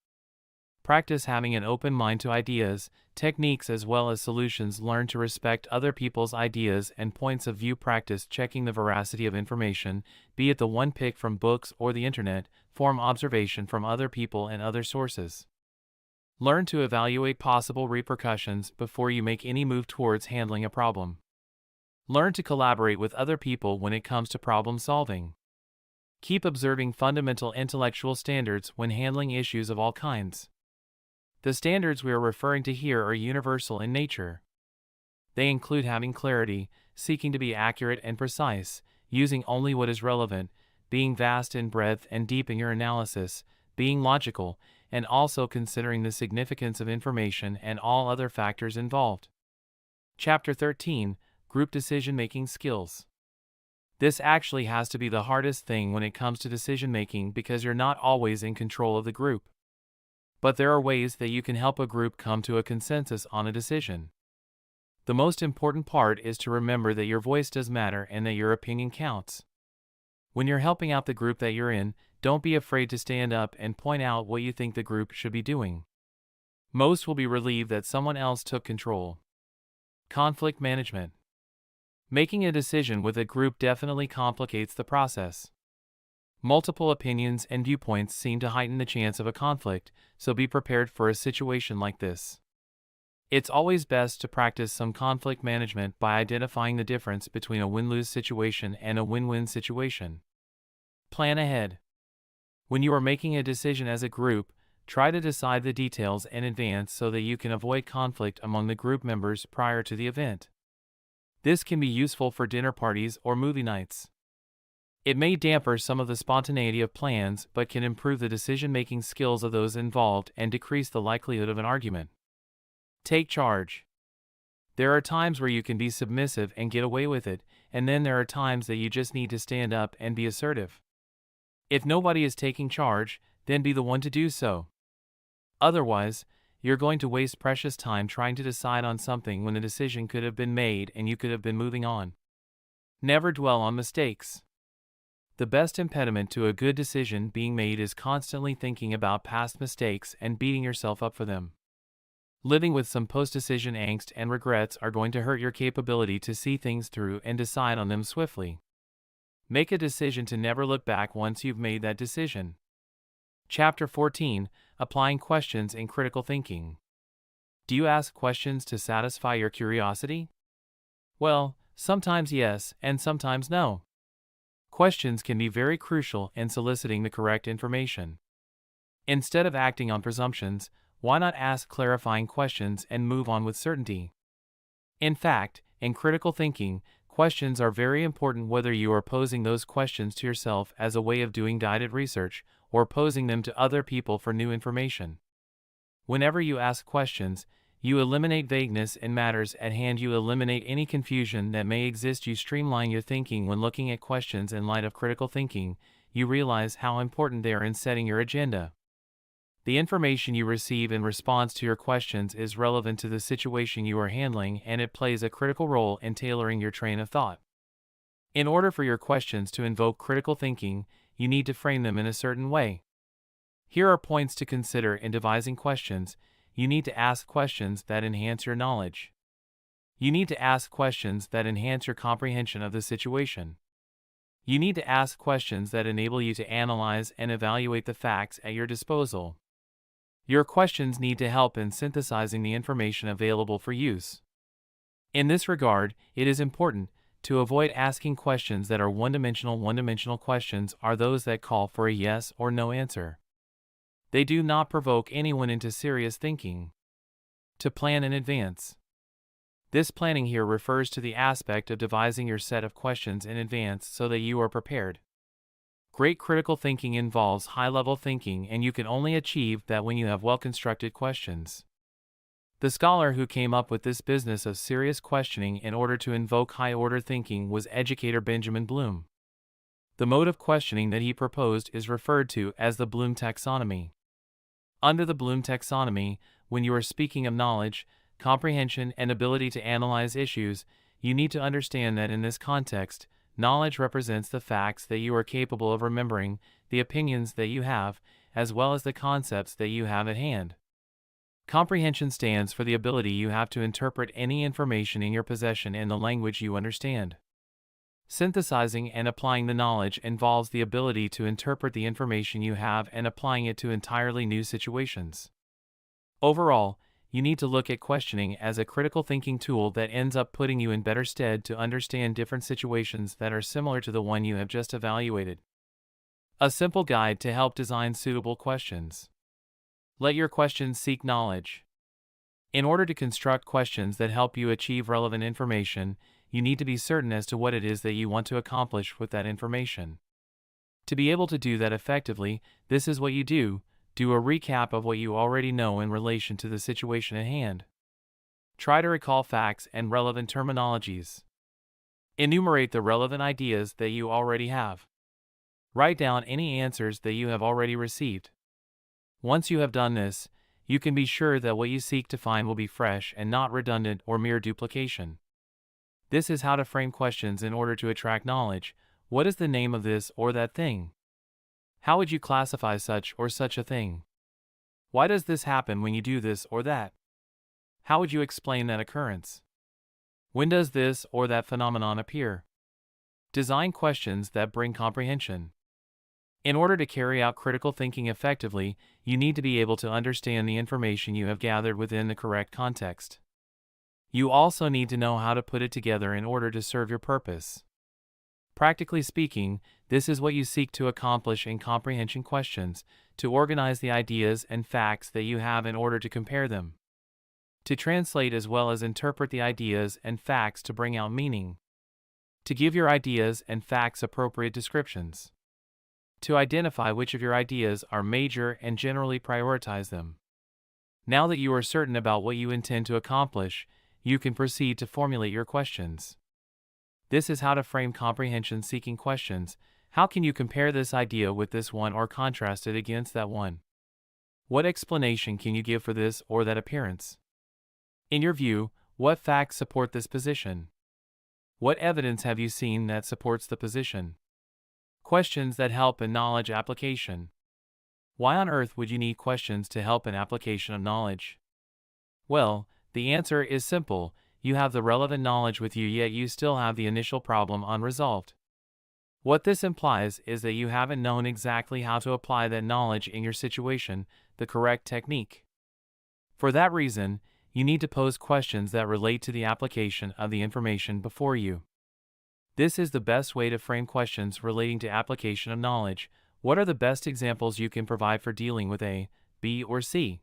Practice having an open mind to ideas, techniques as well as solutions. Learn to respect other people's ideas and points of view. Practice checking the veracity of information, be it the one picked from books or the internet. Form observation from other people and other sources. Learn to evaluate possible repercussions before you make any move towards handling a problem. Learn to collaborate with other people when it comes to problem solving. Keep observing fundamental intellectual standards when handling issues of all kinds. The standards we are referring to here are universal in nature. They include having clarity, seeking to be accurate and precise, using only what is relevant, being vast in breadth and deep in your analysis, being logical, and also considering the significance of information and all other factors involved. Chapter 13, Group Decision-Making Skills. This actually has to be the hardest thing when it comes to decision-making because you're not always in control of the group. But there are ways that you can help a group come to a consensus on a decision. The most important part is to remember that your voice does matter and that your opinion counts. When you're helping out the group that you're in, don't be afraid to stand up and point out what you think the group should be doing. Most will be relieved that someone else took control. Conflict management. Making a decision with a group definitely complicates the process. Multiple opinions and viewpoints seem to heighten the chance of a conflict, so be prepared for a situation like this. It's always best to practice some conflict management by identifying the difference between a win-lose situation and a win-win situation. Plan ahead. When you are making a decision as a group, try to decide the details in advance so that you can avoid conflict among the group members prior to the event. This can be useful for dinner parties or movie nights. It may dampen some of the spontaneity of plans but can improve the decision-making skills of those involved and decrease the likelihood of an argument. Take charge. There are times where you can be submissive and get away with it, and then there are times that you just need to stand up and be assertive. If nobody is taking charge, then be the one to do so. Otherwise, you're going to waste precious time trying to decide on something when the decision could have been made and you could have been moving on. Never dwell on mistakes. The best impediment to a good decision being made is constantly thinking about past mistakes and beating yourself up for them. Living with some post-decision angst and regrets are going to hurt your capability to see things through and decide on them swiftly. Make a decision to never look back once you've made that decision. Chapter 14, Applying Questions in Critical Thinking. Do you ask questions to satisfy your curiosity? Well, sometimes yes, and sometimes no. Questions can be very crucial in soliciting the correct information. Instead of acting on presumptions, why not ask clarifying questions and move on with certainty? In fact, in critical thinking, questions are very important whether you are posing those questions to yourself as a way of doing guided research or posing them to other people for new information. Whenever you ask questions, you eliminate vagueness in matters at hand. You eliminate any confusion that may exist. You streamline your thinking. When looking at questions in light of critical thinking, you realize how important they are in setting your agenda. The information you receive in response to your questions is relevant to the situation you are handling, and it plays a critical role in tailoring your train of thought. In order for your questions to invoke critical thinking, you need to frame them in a certain way. Here are points to consider in devising questions. You need to ask questions that enhance your knowledge. You need to ask questions that enhance your comprehension of the situation. You need to ask questions that enable you to analyze and evaluate the facts at your disposal. Your questions need to help in synthesizing the information available for use. In this regard, it is important to avoid asking questions that are one-dimensional. One-dimensional questions are those that call for a yes or no answer. They do not provoke anyone into serious thinking. To plan in advance. This planning here refers to the aspect of devising your set of questions in advance so that you are prepared. Great critical thinking involves high-level thinking, and you can only achieve that when you have well-constructed questions. The scholar who came up with this business of serious questioning in order to invoke high-order thinking was educator Benjamin Bloom. The mode of questioning that he proposed is referred to as the Bloom taxonomy. Under the Bloom taxonomy, when you are speaking of knowledge, comprehension, and ability to analyze issues, you need to understand that in this context, knowledge represents the facts that you are capable of remembering, the opinions that you have, as well as the concepts that you have at hand. Comprehension stands for the ability you have to interpret any information in your possession in the language you understand. Synthesizing and applying the knowledge involves the ability to interpret the information you have and applying it to entirely new situations. Overall, you need to look at questioning as a critical thinking tool that ends up putting you in better stead to understand different situations that are similar to the one you have just evaluated. A simple guide to help design suitable questions. Let your questions seek knowledge. In order to construct questions that help you achieve relevant information, you need to be certain as to what it is that you want to accomplish with that information. To be able to do that effectively, this is what you do. Do a recap of what you already know in relation to the situation at hand. Try to recall facts and relevant terminologies. Enumerate the relevant ideas that you already have. Write down any answers that you have already received. Once you have done this, you can be sure that what you seek to find will be fresh and not redundant or mere duplication. This is how to frame questions in order to attract knowledge. What is the name of this or that thing? How would you classify such or such a thing? Why does this happen when you do this or that? How would you explain that occurrence? When does this or that phenomenon appear? Design questions that bring comprehension. In order to carry out critical thinking effectively, you need to be able to understand the information you have gathered within the correct context. You also need to know how to put it together in order to serve your purpose. Practically speaking, this is what you seek to accomplish in comprehension questions, to organize the ideas and facts that you have in order to compare them. To translate as well as interpret the ideas and facts to bring out meaning. To give your ideas and facts appropriate descriptions. To identify which of your ideas are major and generally prioritize them. Now that you are certain about what you intend to accomplish, you can proceed to formulate your questions. This is how to frame comprehension-seeking questions. How can you compare this idea with this one or contrast it against that one? What explanation can you give for this or that appearance? In your view, what facts support this position? What evidence have you seen that supports the position? Questions that help in knowledge application. Why on earth would you need questions to help in application of knowledge? Well, the answer is simple. You have the relevant knowledge with you, yet you still have the initial problem unresolved. What this implies is that you haven't known exactly how to apply that knowledge in your situation, the correct technique. For that reason, you need to pose questions that relate to the application of the information before you. This is the best way to frame questions relating to application of knowledge. What are the best examples you can provide for dealing with A, B, or C?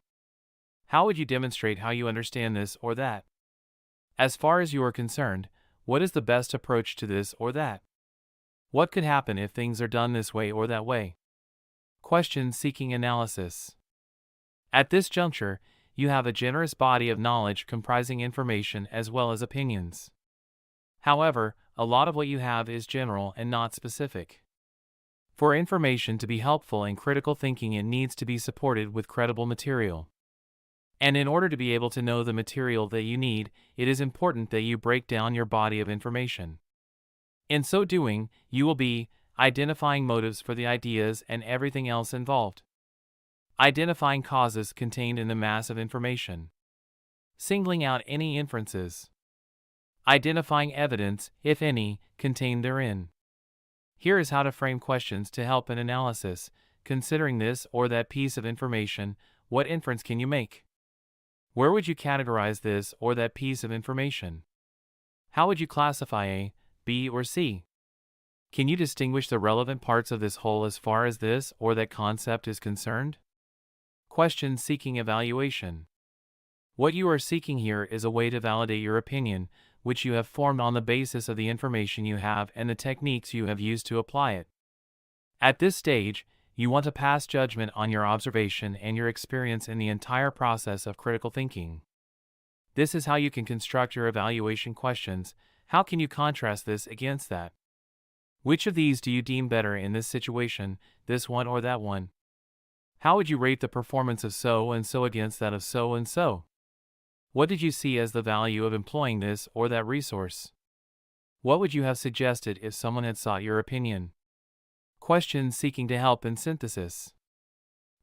How would you demonstrate how you understand this or that? As far as you are concerned, what is the best approach to this or that? What could happen if things are done this way or that way? Questions seeking analysis. At this juncture, you have a generous body of knowledge comprising information as well as opinions. However, a lot of what you have is general and not specific. For information to be helpful in critical thinking, it needs to be supported with credible material. And in order to be able to know the material that you need, it is important that you break down your body of information. In so doing, you will be identifying motives for the ideas and everything else involved. Identifying causes contained in the mass of information. Singling out any inferences. Identifying evidence, if any, contained therein. Here is how to frame questions to help in analysis. Considering this or that piece of information, what inference can you make? Where would you categorize this or that piece of information? How would you classify A, B, or C? Can you distinguish the relevant parts of this whole as far as this or that concept is concerned? Questions seeking evaluation. What you are seeking here is a way to validate your opinion, which you have formed on the basis of the information you have and the techniques you have used to apply it. At this stage, you want to pass judgment on your observation and your experience in the entire process of critical thinking. This is how you can construct your evaluation questions. How can you contrast this against that? Which of these do you deem better in this situation, this one or that one? How would you rate the performance of so and so against that of so and so? What did you see as the value of employing this or that resource? What would you have suggested if someone had sought your opinion? Questions seeking to help in synthesis.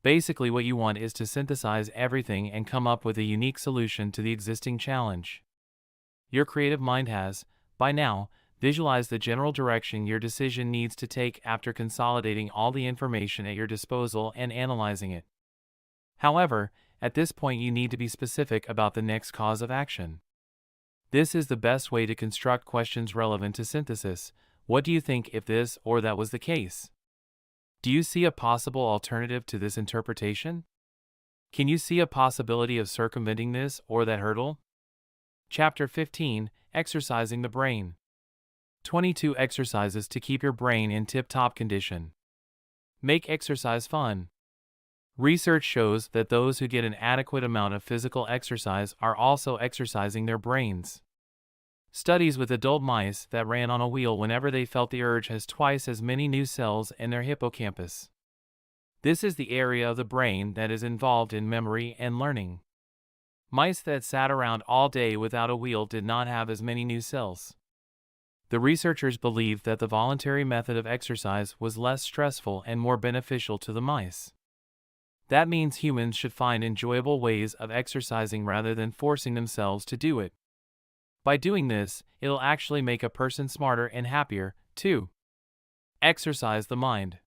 Basically, what you want is to synthesize everything and come up with a unique solution to the existing challenge. Your creative mind has, by now, visualized the general direction your decision needs to take after consolidating all the information at your disposal and analyzing it. However, at this point you need to be specific about the next cause of action. This is the best way to construct questions relevant to synthesis. What do you think if this or that was the case? Do you see a possible alternative to this interpretation? Can you see a possibility of circumventing this or that hurdle? Chapter 15, Exercising the Brain. 22 Exercises to keep your brain in tip-top condition. Make exercise fun. Research shows that those who get an adequate amount of physical exercise are also exercising their brains. Studies with adult mice that ran on a wheel whenever they felt the urge has twice as many new cells in their hippocampus. This is the area of the brain that is involved in memory and learning. Mice that sat around all day without a wheel did not have as many new cells. The researchers believed that the voluntary method of exercise was less stressful and more beneficial to the mice. That means humans should find enjoyable ways of exercising rather than forcing themselves to do it. By doing this, it'll actually make a person smarter and happier, too. Exercise the mind.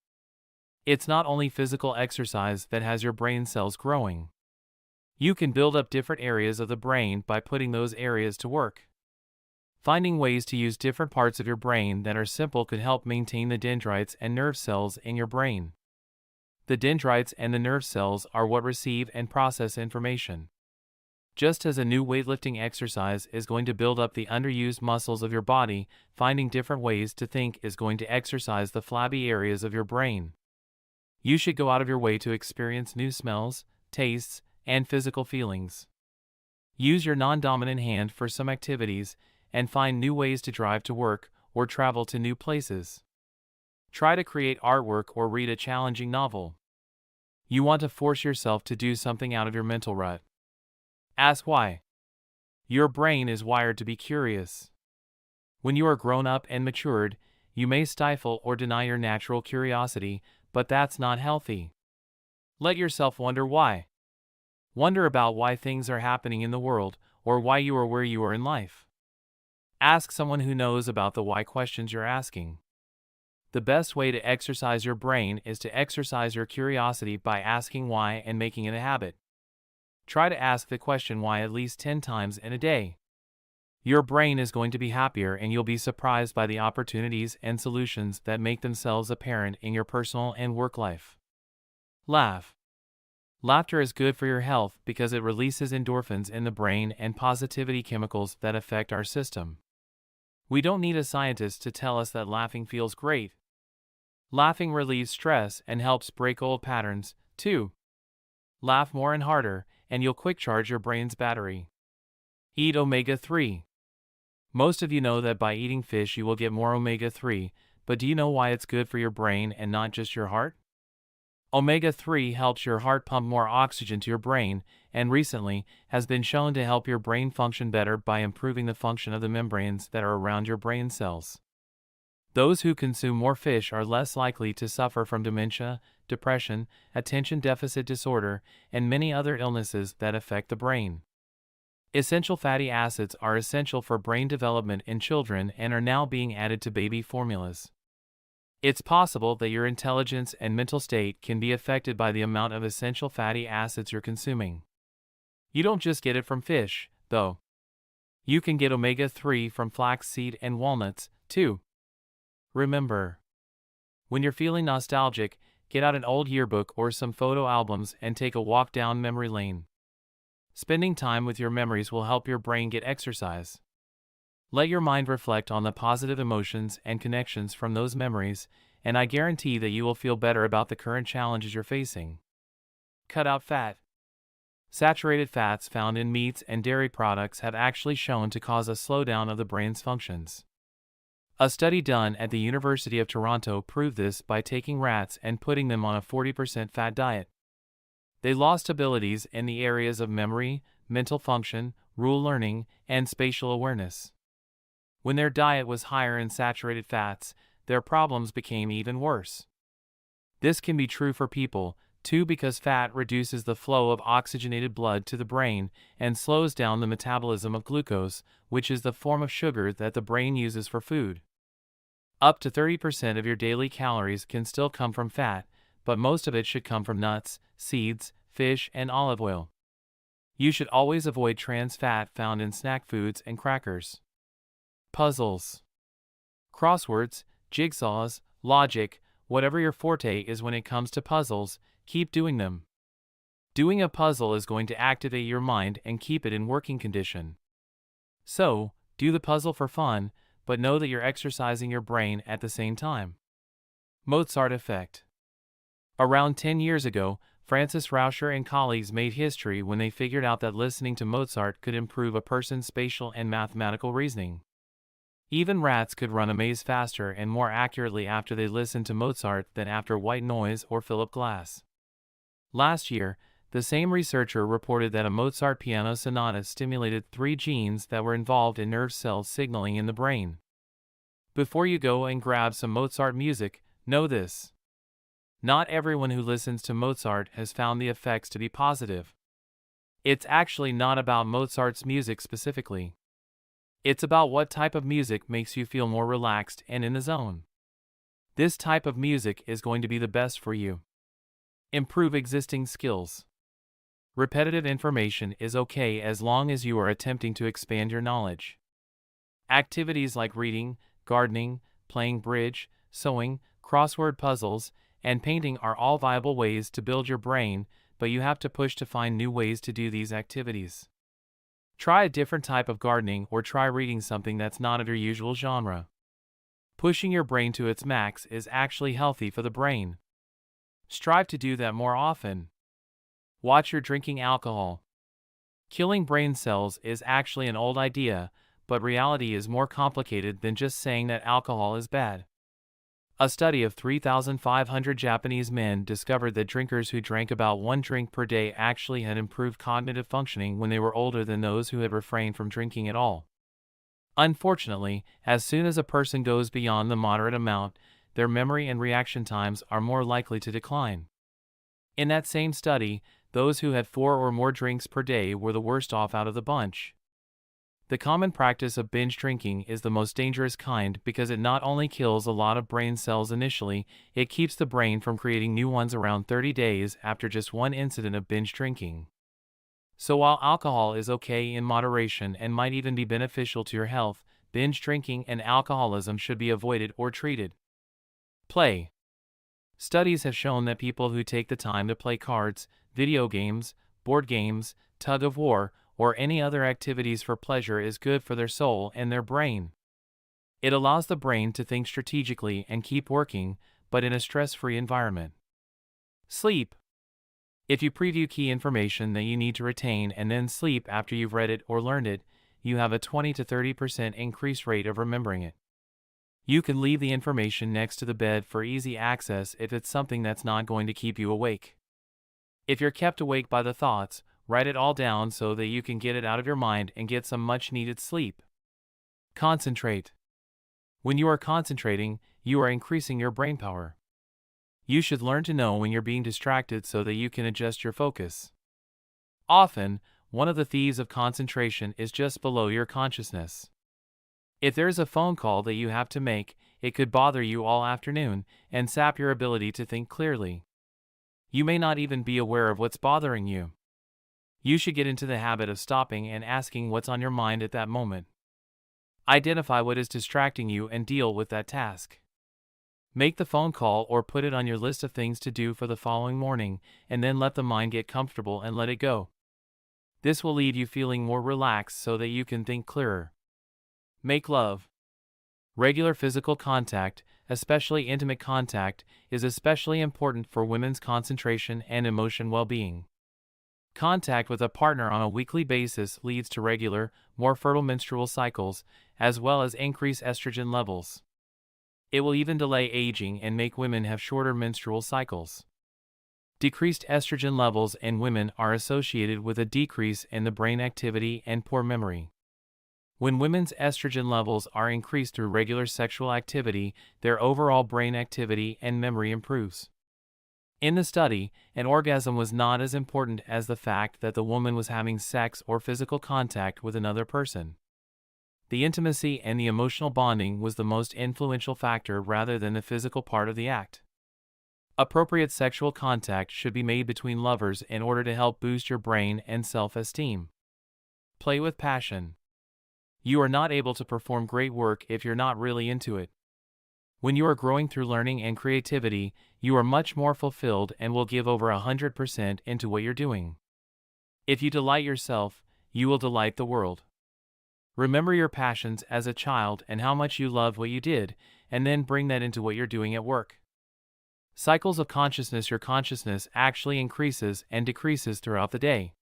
It's not only physical exercise that has your brain cells growing. You can build up different areas of the brain by putting those areas to work. Finding ways to use different parts of your brain that are simple could help maintain the dendrites and nerve cells in your brain. The dendrites and the nerve cells are what receive and process information. Just as a new weightlifting exercise is going to build up the underused muscles of your body, finding different ways to think is going to exercise the flabby areas of your brain. You should go out of your way to experience new smells, tastes, and physical feelings. Use your non-dominant hand for some activities and find new ways to drive to work or travel to new places. Try to create artwork or read a challenging novel. You want to force yourself to do something out of your mental rut. Ask why. Your brain is wired to be curious. When you are grown up and matured, you may stifle or deny your natural curiosity, but that's not healthy. Let yourself wonder why. Wonder about why things are happening in the world, or why you are where you are in life. Ask someone who knows about the why questions you're asking. The best way to exercise your brain is to exercise your curiosity by asking why and making it a habit. Try to ask the question why at least 10 times in a day. Your brain is going to be happier and you'll be surprised by the opportunities and solutions that make themselves apparent in your personal and work life. Laugh. Laughter is good for your health because it releases endorphins in the brain and positivity chemicals that affect our system. We don't need a scientist to tell us that laughing feels great. Laughing relieves stress and helps break old patterns, too. Laugh more and harder, and you'll quick charge your brain's battery. Eat omega-3. Most of you know that by eating fish you will get more omega-3, but do you know why it's good for your brain and not just your heart? Omega-3 helps your heart pump more oxygen to your brain, and recently has been shown to help your brain function better by improving the function of the membranes that are around your brain cells. Those who consume more fish are less likely to suffer from dementia, depression, attention deficit disorder, and many other illnesses that affect the brain. Essential fatty acids are essential for brain development in children and are now being added to baby formulas. It's possible that your intelligence and mental state can be affected by the amount of essential fatty acids you're consuming. You don't just get it from fish, though. You can get omega-3 from flaxseed and walnuts, too. Remember, when you're feeling nostalgic, get out an old yearbook or some photo albums and take a walk down memory lane. Spending time with your memories will help your brain get exercise. Let your mind reflect on the positive emotions and connections from those memories, and I guarantee that you will feel better about the current challenges you're facing. Cut out fat. Saturated fats found in meats and dairy products have actually shown to cause a slowdown of the brain's functions. A study done at the University of Toronto proved this by taking rats and putting them on a 40% fat diet. They lost abilities in the areas of memory, mental function, rule learning, and spatial awareness. When their diet was higher in saturated fats, their problems became even worse. This can be true for people, 2. Because fat reduces the flow of oxygenated blood to the brain and slows down the metabolism of glucose, which is the form of sugar that the brain uses for food. Up to 30% of your daily calories can still come from fat, but most of it should come from nuts, seeds, fish, and olive oil. You should always avoid trans fat found in snack foods and crackers. Puzzles. Crosswords, jigsaws, logic, whatever your forte is when it comes to puzzles, keep doing them. Doing a puzzle is going to activate your mind and keep it in working condition. So, do the puzzle for fun, but know that you're exercising your brain at the same time. Mozart effect. Around 10 years ago, Francis Rauscher and colleagues made history when they figured out that listening to Mozart could improve a person's spatial and mathematical reasoning. Even rats could run a maze faster and more accurately after they listened to Mozart than after white noise or Philip Glass. Last year, the same researcher reported that a Mozart piano sonata stimulated 3 genes that were involved in nerve cell signaling in the brain. Before you go and grab some Mozart music, know this. Not everyone who listens to Mozart has found the effects to be positive. It's actually not about Mozart's music specifically. It's about what type of music makes you feel more relaxed and in the zone. This type of music is going to be the best for you. Improve existing skills. Repetitive information is okay as long as you are attempting to expand your knowledge. Activities like reading, gardening, playing bridge, sewing, crossword puzzles, and painting are all viable ways to build your brain, but you have to push to find new ways to do these activities. Try a different type of gardening or try reading something that's not your usual genre. Pushing your brain to its max is actually healthy for the brain. Strive to do that more often. Watch your drinking alcohol. Killing brain cells is actually an old idea, but reality is more complicated than just saying that alcohol is bad. A study of 3,500 Japanese men discovered that drinkers who drank about 1 drink per day actually had improved cognitive functioning when they were older than those who had refrained from drinking at all. Unfortunately, as soon as a person goes beyond the moderate amount, their memory and reaction times are more likely to decline. In that same study, those who had 4 or more drinks per day were the worst off out of the bunch. The common practice of binge drinking is the most dangerous kind because it not only kills a lot of brain cells initially, it keeps the brain from creating new ones around 30 days after just one incident of binge drinking. So while alcohol is okay in moderation and might even be beneficial to your health, binge drinking and alcoholism should be avoided or treated. Play. Studies have shown that people who take the time to play cards, video games, board games, tug of war, or any other activities for pleasure is good for their soul and their brain. It allows the brain to think strategically and keep working, but in a stress-free environment. Sleep. If you preview key information that you need to retain and then sleep after you've read it or learned it, you have a 20 to 30% increased rate of remembering it. You can leave the information next to the bed for easy access if it's something that's not going to keep you awake. If you're kept awake by the thoughts, write it all down so that you can get it out of your mind and get some much-needed sleep. Concentrate. When you are concentrating, you are increasing your brain power. You should learn to know when you're being distracted so that you can adjust your focus. Often, one of the thieves of concentration is just below your consciousness. If there's a phone call that you have to make, it could bother you all afternoon and sap your ability to think clearly. You may not even be aware of what's bothering you. You should get into the habit of stopping and asking what's on your mind at that moment. Identify what is distracting you and deal with that task. Make the phone call or put it on your list of things to do for the following morning, and then let the mind get comfortable and let it go. This will leave you feeling more relaxed so that you can think clearer. Make love. Regular physical contact, especially intimate contact, is especially important for women's concentration and emotion well-being. Contact with a partner on a weekly basis leads to regular, more fertile menstrual cycles, as well as increased estrogen levels. It will even delay aging and make women have shorter menstrual cycles. Decreased estrogen levels in women are associated with a decrease in the brain activity and poor memory. When women's estrogen levels are increased through regular sexual activity, their overall brain activity and memory improves. In the study, an orgasm was not as important as the fact that the woman was having sex or physical contact with another person. The intimacy and the emotional bonding was the most influential factor rather than the physical part of the act. Appropriate sexual contact should be made between lovers in order to help boost your brain and self-esteem. Play with passion. You are not able to perform great work if you're not really into it. When you are growing through learning and creativity, you are much more fulfilled and will give over 100% into what you're doing. If you delight yourself, you will delight the world. Remember your passions as a child and how much you loved what you did, and then bring that into what you're doing at work. Cycles of consciousness. Your consciousness actually increases and decreases throughout the day.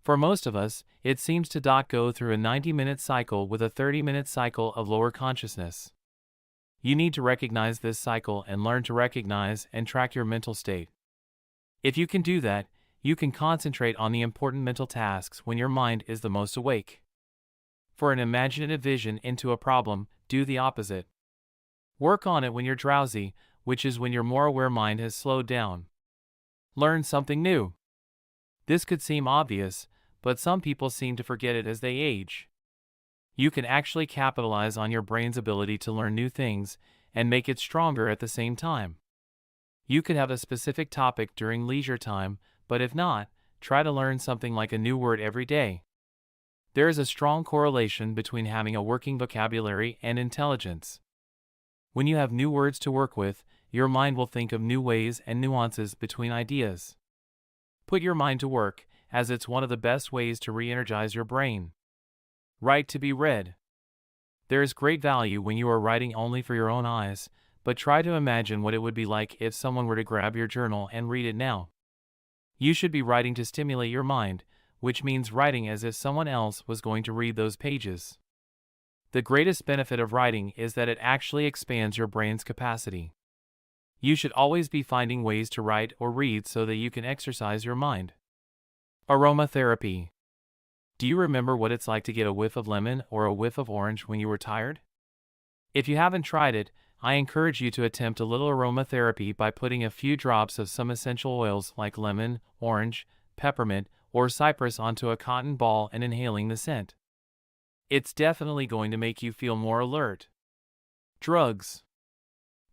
For most of us, it seems to go through a 90-minute cycle with a 30-minute cycle of lower consciousness. You need to recognize this cycle and learn to recognize and track your mental state. If you can do that, you can concentrate on the important mental tasks when your mind is the most awake. For an imaginative vision into a problem, do the opposite. Work on it when you're drowsy, which is when your more aware mind has slowed down. Learn something new. This could seem obvious, but some people seem to forget it as they age. You can actually capitalize on your brain's ability to learn new things and make it stronger at the same time. You could have a specific topic during leisure time, but if not, try to learn something like a new word every day. There is a strong correlation between having a working vocabulary and intelligence. When you have new words to work with, your mind will think of new ways and nuances between ideas. Put your mind to work, as it's one of the best ways to re-energize your brain. Write to be read. There is great value when you are writing only for your own eyes, but try to imagine what it would be like if someone were to grab your journal and read it now. You should be writing to stimulate your mind, which means writing as if someone else was going to read those pages. The greatest benefit of writing is that it actually expands your brain's capacity. You should always be finding ways to write or read so that you can exercise your mind. Aromatherapy. Do you remember what it's like to get a whiff of lemon or a whiff of orange when you were tired? If you haven't tried it, I encourage you to attempt a little aromatherapy by putting a few drops of some essential oils like lemon, orange, peppermint, or cypress onto a cotton ball and inhaling the scent. It's definitely going to make you feel more alert. Drugs.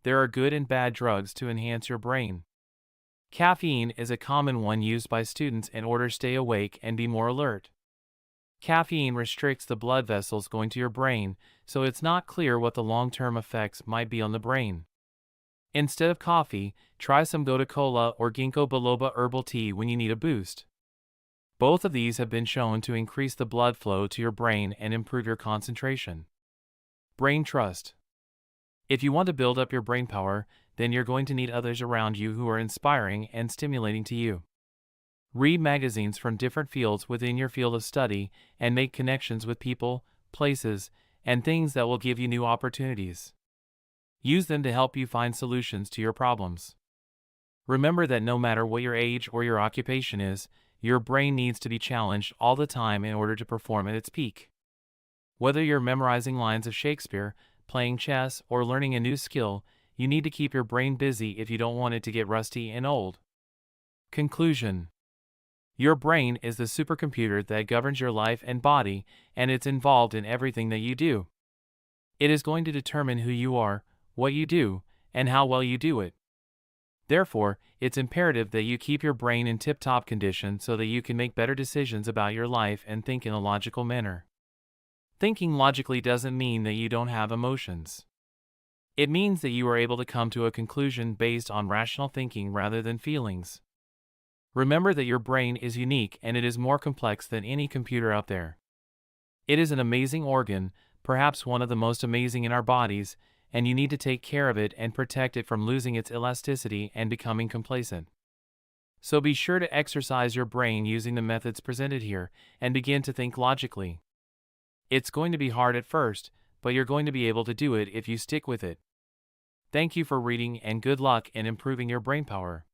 There are good and bad drugs to enhance your brain. Caffeine is a common one used by students in order to stay awake and be more alert. Caffeine restricts the blood vessels going to your brain, so it's not clear what the long-term effects might be on the brain. Instead of coffee, try some gotu kola or ginkgo biloba herbal tea when you need a boost. Both of these have been shown to increase the blood flow to your brain and improve your concentration. Brain trust. If you want to build up your brain power, then you're going to need others around you who are inspiring and stimulating to you. Read magazines from different fields within your field of study and make connections with people, places, and things that will give you new opportunities. Use them to help you find solutions to your problems. Remember that no matter what your age or your occupation is, your brain needs to be challenged all the time in order to perform at its peak. Whether you're memorizing lines of Shakespeare, playing chess, or learning a new skill, you need to keep your brain busy if you don't want it to get rusty and old. Conclusion. Your brain is the supercomputer that governs your life and body, and it's involved in everything that you do. It is going to determine who you are, what you do, and how well you do it. Therefore, it's imperative that you keep your brain in tip-top condition so that you can make better decisions about your life and think in a logical manner. Thinking logically doesn't mean that you don't have emotions. It means that you are able to come to a conclusion based on rational thinking rather than feelings. Remember that your brain is unique and it is more complex than any computer out there. It is an amazing organ, perhaps one of the most amazing in our bodies, and you need to take care of it and protect it from losing its elasticity and becoming complacent. So be sure to exercise your brain using the methods presented here and begin to think logically. It's going to be hard at first, but you're going to be able to do it if you stick with it. Thank you for reading and good luck in improving your brain power.